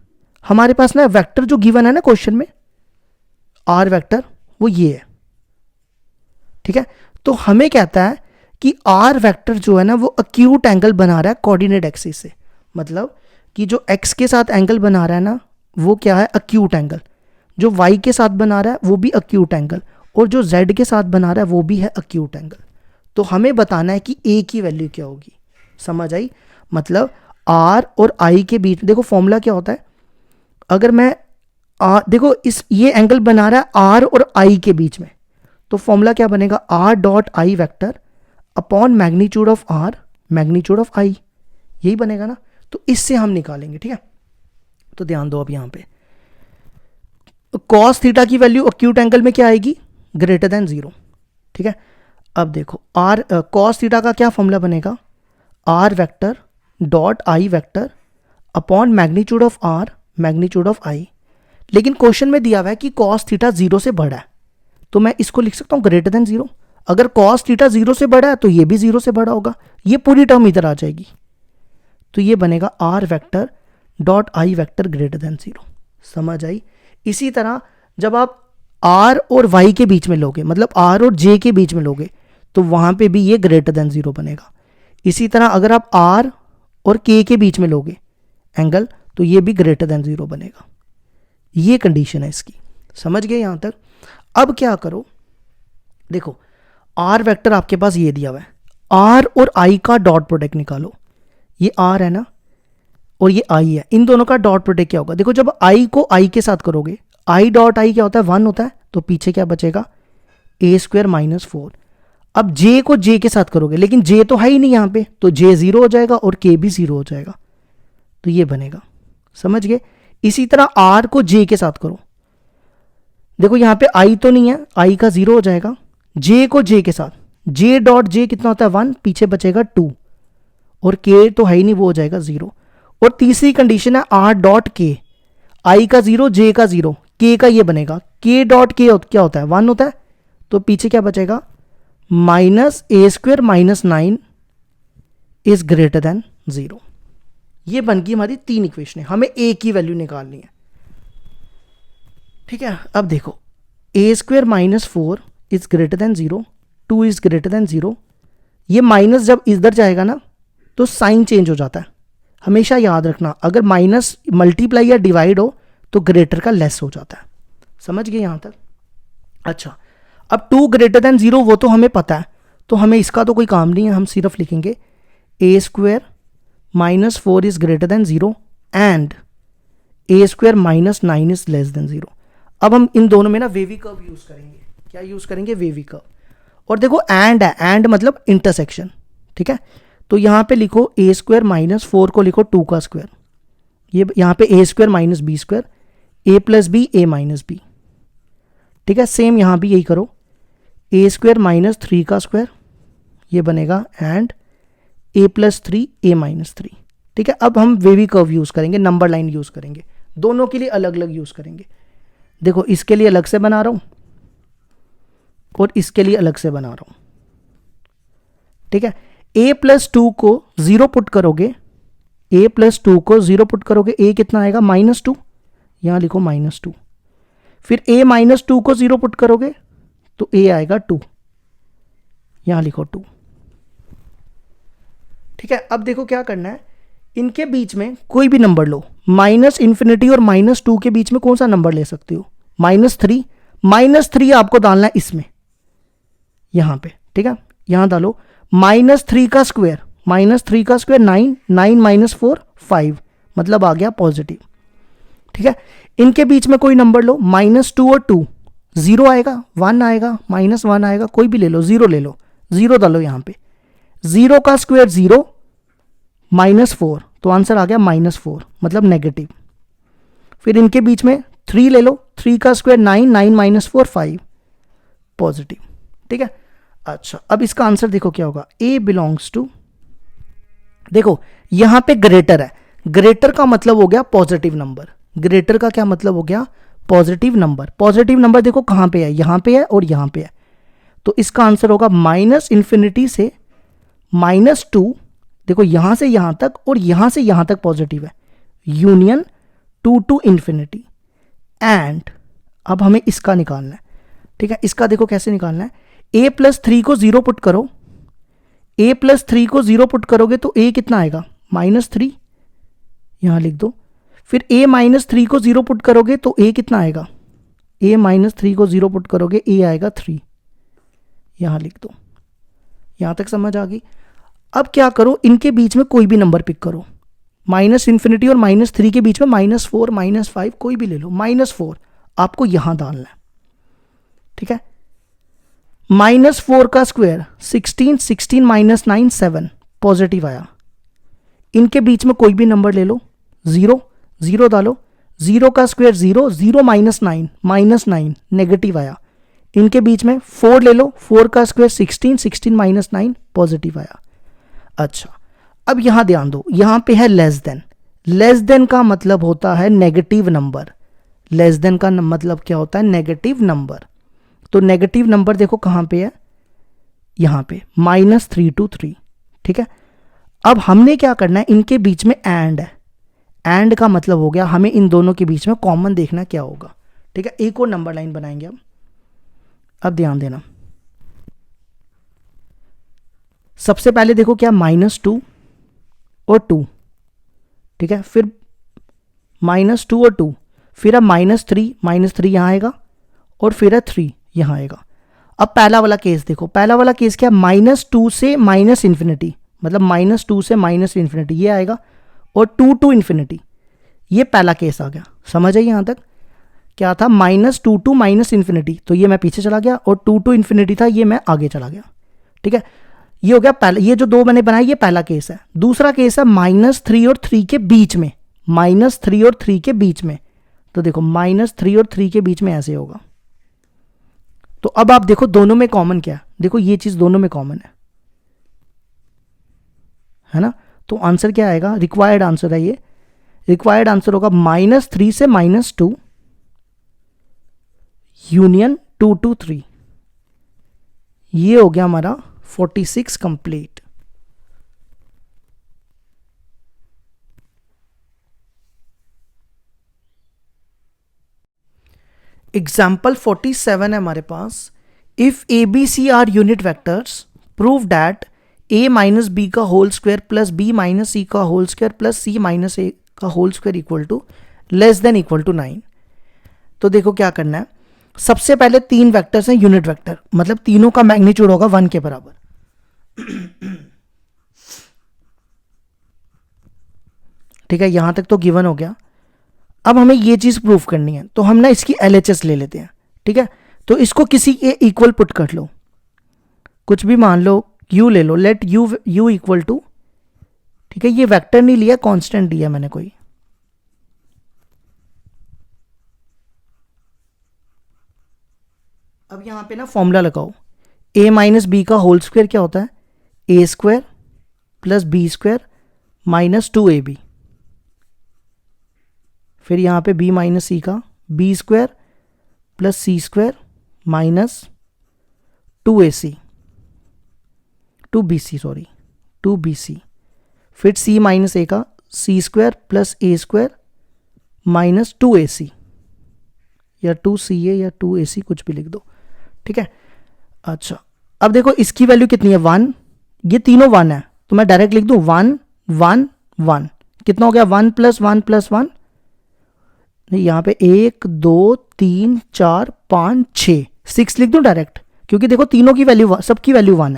हमारे पास ना वेक्टर जो गिवन है ना क्वेश्चन में, r वेक्टर, वो ये है। ठीक है, तो हमें कहता है कि r वेक्टर जो है ना वो अक्यूट एंगल बना रहा है कोऑर्डिनेट एक्सिस से। मतलब कि जो x के साथ एंगल बना रहा है ना वो क्या है, अक्यूट एंगल। जो y के साथ बना रहा है वो भी अक्यूट एंगल, और जो z के साथ बना रहा है वो भी है अक्यूट एंगल। तो हमें बताना है कि a की वैल्यू क्या होगी। समझ आई, मतलब r और i के बीच, देखो फॉर्मूला क्या होता है। अगर मैं देखो इस ये एंगल बना रहा है r और i के बीच में, तो फॉर्मूला क्या बनेगा, r.i vector upon magnitude of r magnitude of i, यही बनेगा ना। तो इससे हम निकालेंगे। ठीक है, तो ध्यान दो अब यहां पे कॉस थीटा की वैल्यू अक्यूट एंगल में क्या आएगी, ग्रेटर देन 0। ठीक है, अब देखो r कॉस थीटा का क्या फॉर्मूला बनेगा, r vector dot i vector upon magnitude of r magnitude of i। लेकिन क्वेश्चन में दिया हुआ है कि कॉस थीटा 0 से बड़ा है, तो मैं इसको लिख सकता हूं ग्रेटर देन 0। अगर कॉस थीटा 0 से बड़ा है तो ये भी 0 से बड़ा होगा, ये पूरी टर्म इधर आ जाएगी। तो ये बनेगा r vector dot i vector greater than 0। समझ आई। इसी तरह जब आप r और y के बीच में लोगे, मतलब r और j के बीच में लोगे, तो वहां पे भी ये ग्रेटर देन 0 बनेगा। इसी तरह अगर आप r और k के बीच में लोगे एंगल, तो ये भी ग्रेटर देन 0 बनेगा। ये कंडीशन है इसकी। समझ गए यहां तक। अब क्या करो, देखो r वेक्टर आपके पास ये दिया हुआ है, r और i का डॉट प्रोडक्ट निकालो। ये r है ना और ये i है, इन दोनों का डॉट प्रोडक्ट क्या होगा। देखो जब i को i के साथ करोगे, i डॉट i क्या होता है, 1 होता है, तो पीछे क्या बचेगा, a² - 4। अब j को j के साथ करोगे, लेकिन j तो है ही नहीं यहाँ पे, तो j 0 हो जाएगा और k भी 0 हो जाएगा, तो ये बनेगा। समझ गए। इसी तरह r को j के साथ करो, देखो यहाँ पे i तो नहीं है, i का 0 हो जाएगा। j को j के साथ, j डॉट j कितना होता है, 1, पीछे बचेगा 2, और k तो है ही नहीं, वो हो जाएगा 0। और तीसरी कंडीशन है r डॉट k, i का 0, j का 0, k का ये बनेगा, k डॉट k क्या होता है, 1 होता है, तो पीछे क्या बचेगा, -a² - 9 इज ग्रेटर देन 0। ये बन गई हमारी 3 इक्वेशन। हमें a की वैल्यू निकालनी है। ठीक है, अब देखो a² - 4 is greater than 0, 2 is greater than 0। ये माइनस जब इधर जाएगा ना तो साइन चेंज हो जाता है। हमेशा याद रखना, अगर माइनस मल्टीप्लाई या डिवाइड हो तो ग्रेटर का लेस हो जाता है। समझ गए यहां तक। अच्छा, अब 2 ग्रेटर देन 0 वो तो हमें पता है, तो हमें इसका तो कोई काम नहीं है, हम सिर्फ लिखेंगे a square minus 4 is greater than 0 and a square minus 9 is less than 0। अब हम इन दोनों में ना वेवी कर्व यूज करेंगे। क्या यूज करेंगे? Wavy curve. और देखो एंड है, एंड मतलब इंटरसेक्शन, ठीक है। तो यहाँ पे लिखो ए स्क्वायर माइनस 4 को लिखो 2 का स्क्वायर, ये यहाँ पे ए स्क्वायर माइनस बी स्क्वायर, ए प्लस बी ए माइनस बी, ठीक है। सेम यहाँ भी यही करो, ए स्क्वायर माइनस 3 का स्क्वायर, ये बनेगा and A plus 3 A minus 3, ठीक है। अब हम वेवी कर्व यूज करेंगे, नंबर लाइन यूज करेंगे, दोनों के लिए अलग अलग यूज करेंगे। देखो इसके लिए अलग से बना रहा हूं और इसके लिए अलग से बना रहा हूं, ठीक है। a प्लस 2 को 0 पुट करोगे, a प्लस 2 को 0 पुट करोगे, a कितना आएगा? -2, यहां लिखो -2। फिर a माइनस 2 को 0 पुट करोगे तो a आएगा 2, यहां लिखो 2, ठीक है। अब देखो क्या करना है, इनके बीच में कोई भी नंबर लो, -∞ और -2 के बीच में कौन सा नंबर ले सकते हो? -3, -3 आपको डालना है इसमें, यहां पे, ठीक है। यहां डालो -3 का स्क्वायर, -3 का स्क्वायर 9, 9 माइनस 4 5, मतलब आ गया पॉजिटिव, ठीक है। इनके बीच में कोई नंबर लो, -2 और 2, 0 आएगा, 1 आएगा, -1 आएगा, कोई भी ले लो, 0 ले लो, 0 डालो यहां पे। 0 का स्क्वायर 0, -4, तो आंसर आ गया -4, मतलब नेगेटिव। फिर इनके बीच में 3 ले लो, 3 का स्क्वायर 9, 9 माइनस 4 5, पॉजिटिव, ठीक है। अच्छा, अब इसका आंसर देखो क्या होगा, a बिलोंग्स टू, देखो यहां पे ग्रेटर है, ग्रेटर का मतलब हो गया पॉजिटिव नंबर, ग्रेटर का क्या मतलब हो गया? Positive number. पॉजिटिव नंबर देखो कहां पे है, यहां पे है और यहां पे है, तो इसका आंसर होगा -∞ से -2, देखो यहां से यहां तक और यहां से यहां तक पॉजिटिव है, यूनियन 2 टू इन्फिनिटी। एंड अब हमें इसका निकालना है, ठीक है। इसका देखो कैसे निकालना है, a प्लस 3 को 0 पुट करो, a प्लस 3 को 0 पुट करोगे तो a कितना आएगा? -3, यहां लिख दो। फिर a माइनस 3 को 0 पुट करोगे तो a कितना आएगा? a माइनस 3 को 0 पुट करोगे a आएगा 3, यहां लिख दो। यहां तक समझ आ गई? अब क्या करो, इनके बीच में कोई भी नंबर पिक करो, -∞ और -3 के बीच में -4, -5 कोई भी ले लो, -4 आपको यहां डालना है, ठीक है। -4 का स्क्वायर 16, 16 माइनस 9 7, पॉजिटिव आया। इनके बीच में कोई भी नंबर ले लो, 0, 0 डालो, 0 का स्क्वायर 0, 0 माइनस 9 -9, नेगेटिव आया। इनके बीच में 4 ले लो, 4 का स्क्वायर 16, 16 माइनस 9, पॉजिटिव आया। अच्छा, अब यहां ध्यान दो, यहां पे है लेस देन, लेस देन का मतलब होता है नेगेटिव नंबर, लेस देन का मतलब क्या होता है? Negative number. तो नेगेटिव नंबर देखो कहां पे है, यहां पे -3 to 3, ठीक है। अब हमने क्या करना है, इनके बीच में एंड है, एंड का मतलब हो गया हमें इन दोनों के बीच में कॉमन देखना क्या होगा, ठीक है। एक और नंबर लाइन बनाएंगे हम, अब ध्यान देना। सबसे पहले देखो क्या, -2 और 2, ठीक है। फिर -2 और 2, फिर अब -3 यहां आएगा और फिर है 3 यहां आएगा। अब पहला वाला केस देखो, पहला वाला केस क्या, -2 से -∞, मतलब -2 से -∞ ये आएगा, और 2 to ∞, ये पहला केस आ गया। समझ आई यहां तक? क्या था, -2 to -∞, तो ये मैं पीछे चला गया, और 2 to ∞ था, ये मैं आगे चला गया, ठीक है। ये हो गया पहला, ये जो दो मैंने बनाए ये पहला केस है। दूसरा केस है -3 और 3 के बीच में, -3 और 3 के बीच में, तो देखो -3 और 3 के बीच में ऐसे होगा। तो अब आप देखो दोनों में कॉमन क्या है, देखो ये चीज दोनों में कॉमन है ना। तो आंसर क्या आएगा, रिक्वायर्ड आंसर है ये, रिक्वायर्ड आंसर होगा -3 से -2 यूनियन 2 to 3। ये हो गया हमारा 46 कंप्लीट। एग्जाम्पल 47 है हमारे पास, if a B C are unit vectors prove that a minus b का whole square plus b minus c का whole square plus c minus a का whole square equal to less than equal to 9। तो देखो क्या करना है, सबसे पहले 3 वेक्टर्स हैं यूनिट वेक्टर, मतलब तीनों का मैग्नीट्यूड होगा 1 के बराबर। ठीक है, यहां तक तो गिवन हो गया। अब हमें ये चीज प्रूव करनी है, तो हम ना इसकी LHS ले लेते हैं। ठीक है, तो इसको किसी के इक्वल पुट कर लो, कुछ भी मान लो, u ले लो, लेट u इक्वल टू, ठीक है, ये वेक्टर नहीं लिया, कांस्टेंट लिया मैंने कोई। अब यहां पे ना फॉर्मूला लगाओ, a माइनस बी का होल स्क्वायर क्या होता है, a square plus b square minus 2ab, फिर यहां पे b माइनस सी का b square plus c square minus 2ac 2bc sorry 2bc, फिर c माइनस a का c square plus a square minus 2ac या 2ca या 2ac कुछ भी लिख दो। ठीक है, अच्छा अब देखो इसकी वैल्यू कितनी है 1, ये तीनों 1 है, तो मैं डायरेक्ट लिख दूं 1 1 1, कितना हो गया 1 प्लस 1 प्लस 1, नहीं यहाँ पे 1 2 3 4 5 6 लिख दूं डायरेक्ट, क्योंकि देखो तीनों की वैल्यू, सबकी वैल्यू 1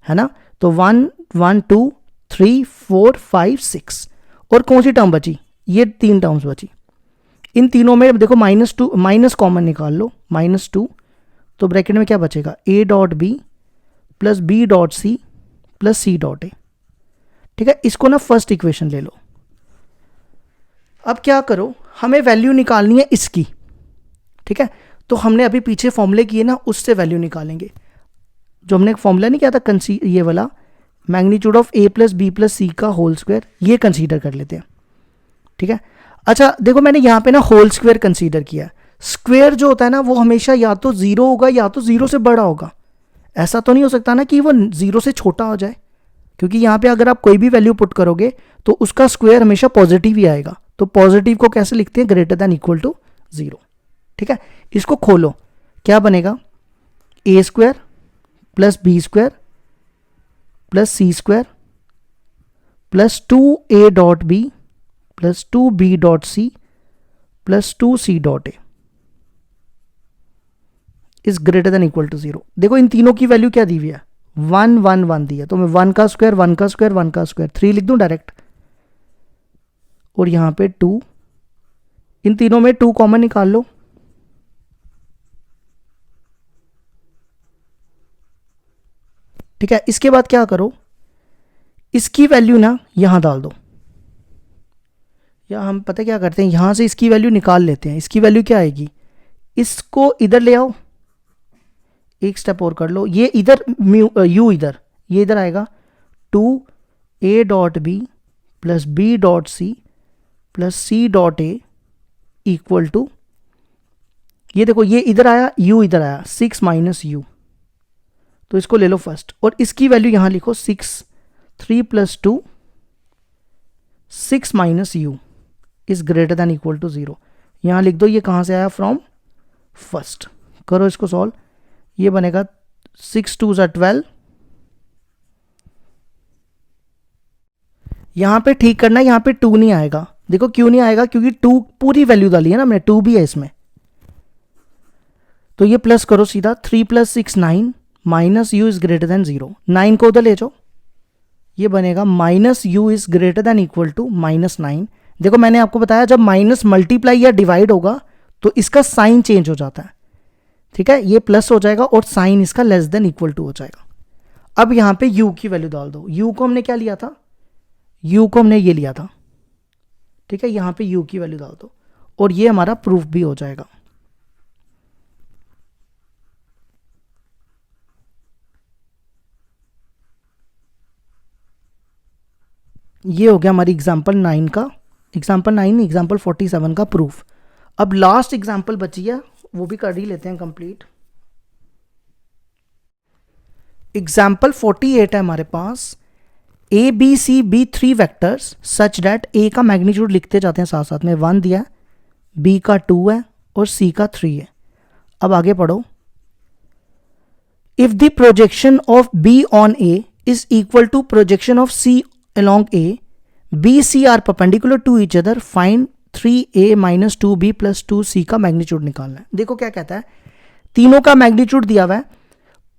है ना, तो 1 1 2 3 4 5 6, और कौन सी टर्म बची, ये 3 टर्म्स बची। इन तीनों में देखो -2 माइनस कॉमन निकाल लो, -2, तो ब्रैकेट में क्या बचेगा, a dot b plus b dot c plus c dot a. ठीक है, इसको ना फर्स्ट इक्वेशन ले लो। अब क्या करो, हमें वैल्यू निकालनी है इसकी। ठीक है, तो हमने अभी पीछे फॉर्मूले किए ना, उससे वैल्यू निकालेंगे। जो हमने फॉर्मूला नहीं किया था ये वाला, magnitude of a plus b plus c का होल स्क्वायर, ये कंसीडर कर लेते हैं। ठीक है, अच्छा देखो मैंने यहाँ पे ना होल स्क्वायर कंसीडर किया। स्क्वायर जो होता है ना वो हमेशा या तो 0 होगा या तो 0 से बड़ा होगा, ऐसा तो नहीं हो सकता ना कि वो 0 से छोटा हो जाए, क्योंकि यहाँ पे अगर आप कोई भी वैल्यू पुट करोगे तो उसका स्क्वायर हमेशा पॉजिटिव ही आएगा। तो पॉजिटिव को कैसे लिखते हैं, ग्रेटर देन इक्वल टू 0। ठीक है, इसको खोलो, क्या बनेगा, a square plus b square plus c square plus 2a dot b plus 2b dot c plus 2c dot a is greater than equal to 0। देखो इन तीनों की वैल्यू क्या दी हुई है, 1 1 1 दी है, तो मैं 1 का स्क्वायर 1 का स्क्वायर 1 का स्क्वायर 3 लिख दूं डायरेक्ट, और यहां पे 2, इन तीनों में 2 कॉमन निकाल लो, ठीक है। इसके बाद क्या करो, इसकी वैल्यू ना यहां डाल दो, या हम पता क्या करते हैं, यहां से इसकी वैल्यू निकाल लेते हैं। इसकी वैल्यू क्या आएगी, इसको इधर ले आओ, एक स्टेप और कर लो, ये इधर यू इधर, ये इधर आएगा 2a dot b plus b dot c plus c dot A equal to, ये देखो ये इधर आया, u इधर आया, 6 माइनस यू, तो इसको ले लो फर्स्ट, और इसकी वैल्यू यहां लिखो 6 3 plus 2 6 minus u is greater than equal to 0। यहां लिख दो, ये कहां से आया, फ्रॉम फर्स्ट। करो इसको सॉल्व, ये बनेगा 6 2 ज़ा 12, यहां पे ठीक करना है, यहां पे 2 नहीं आएगा। देखो क्यों नहीं आएगा, क्योंकि 2 पूरी वैल्यू डाली है ना मैंने, 2 भी है इसमें, तो ये प्लस करो सीधा, 3 plus 6 9 minus u is greater than 0, 9 को उधर ले जाओ, ये बनेगा minus u is greater than equal to -9। देखो मैंने आपको बताया जब माइनस मल्टीप्लाई या डिवाइड होगा तो इसका साइन चेंज हो जाता है, ठीक है, ये प्लस हो जाएगा और साइन इसका लेस देन इक्वल टू हो जाएगा। अब यहां पे u की वैल्यू डाल दो, u को हमने क्या लिया था, u को हमने ये लिया था, ठीक है, यहां पे u की वैल्यू डाल दो और ये हमारा प्रूफ भी हो जाएगा। ये हो गया हमारी एग्जाम्पल 9 का, एग्जाम्पल 9 एग्जाम्पल 47 का प्रूफ। अब लास्ट एग्जाम्पल बची है, वो भी कर ही लेते हैं कंप्लीट। एग्जाम्पल 48 है हमारे पास, a B c be 3 vectors such that a का मैग्नीट्यूड लिखते जाते हैं साथ साथ में, 1 दिया है, बी का 2 है और सी का 3 है। अब आगे पढ़ो, if the projection of b on a is equal to projection of c along A, B, C are perpendicular to each other, find 3a minus 2b plus 2c का मैग्नीट्यूड निकालना है। देखो क्या कहता है, तीनों का मैग्नीट्यूड दिया हुआ है,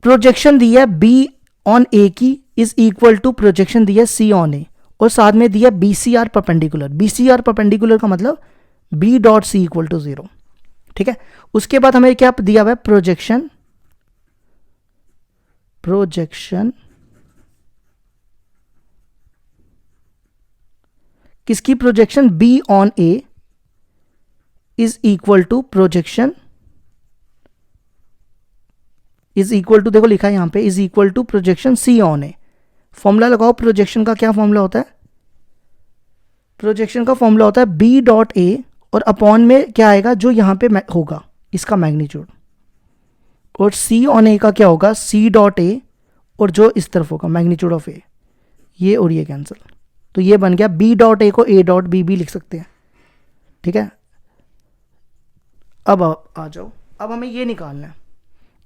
प्रोजेक्शन दी है b ऑन a की इज इक्वल टू प्रोजेक्शन दी है c ऑन a, और साथ में दिया BCR परपेंडिकुलर। BCR परपेंडिकुलर का मतलब b dot c equal to 0, ठीक है। उसके बाद हमें क्या दिया हुआ है, प्रोजेक्शन किसकी, projection b on a is equal to projection is equal to, देखो लिखा है यहां पे is equal to projection c on a। Formula लगाओ, प्रोजेक्शन का क्या फॉर्मूला होता है, प्रोजेक्शन का फॉर्मूला होता है b डॉट a और अपॉन में क्या आएगा, जो यहां पे होगा इसका मैग्नीट्यूड, और c ऑन a का क्या होगा, c डॉट a और जो इस तरफ होगा मैग्नीट्यूड ऑफ a, ये और ये कैंसिल, तो ये बन गया b डॉट a को a डॉट b भी लिख सकते हैं, ठीक है। अब आ जाओ, अब हमें ये निकालना है।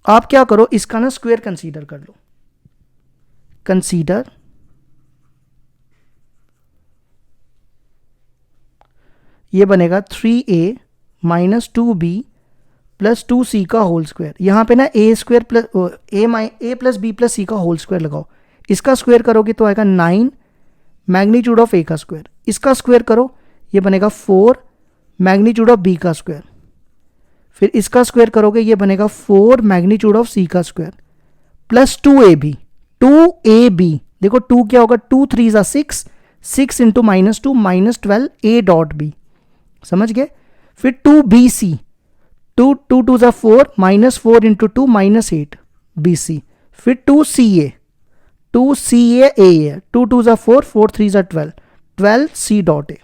आप क्या करो, इसका ना स्क्वायर कंसीडर कर लो, कंसीडर ये बनेगा 3a minus 2b plus 2c का होल स्क्वायर। यहां पे ना a square plus a plus b plus c का होल स्क्वायर लगाओ, इसका स्क्वायर करोगे तो आएगा 9 मैग्नीट्यूड ऑफ a का स्क्वायर, इसका स्क्वायर करो ये बनेगा 4 मैग्नीट्यूड ऑफ b का स्क्वायर, फिर इसका स्क्वायर करोगे ये बनेगा 4 मैग्नीट्यूड ऑफ c का स्क्वायर प्लस 2ab। देखो 2 क्या होगा, 2 3 जा 6, 6 into minus 2 minus 12 a dot b, समझ गए। फिर 2bc, 2 2 2 जा 4 माइनस 4 इंटू 2 माइनस 8 bc, फिर 2ca a है, 2 2 जा 4 4 3 जा 12 12 c डॉट a।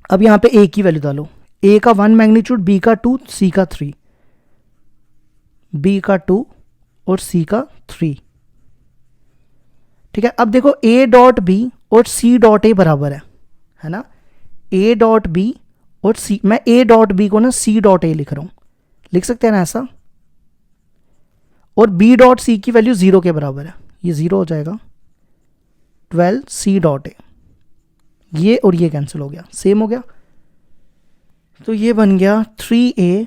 अब यहां पे a की वैल्यू डालो, a का 1 मैग्नीट्यूड, b का 2, c का 3, b का 2 और c का 3, ठीक है। अब देखो a डॉट b और c डॉट a बराबर है ना, a डॉट b और c, मैं a डॉट b को ना c डॉट a लिख रहा हूं, लिख सकते हैं ना ऐसा, और b डॉट c की वैल्यू 0 के बराबर है, ये 0 हो जाएगा, 12 c डॉट a, ये और ये कैंसिल हो गया, सेम हो गया, तो ये बन गया 3a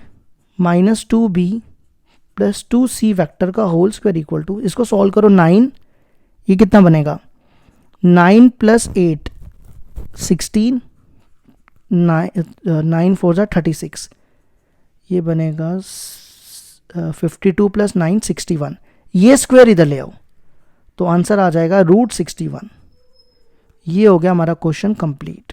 minus 2b plus 2c vector का होल स्क्वायर इक्वल टू, इसको सॉल्व करो 9, ये कितना बनेगा, 9 प्लस 8 16, 9 4 जा 36, ये बनेगा 52 प्लस 9 61, ये स्क्वायर इधर ले आओ तो आंसर आ जाएगा √61। ये हो गया हमारा क्वेश्चन कंप्लीट।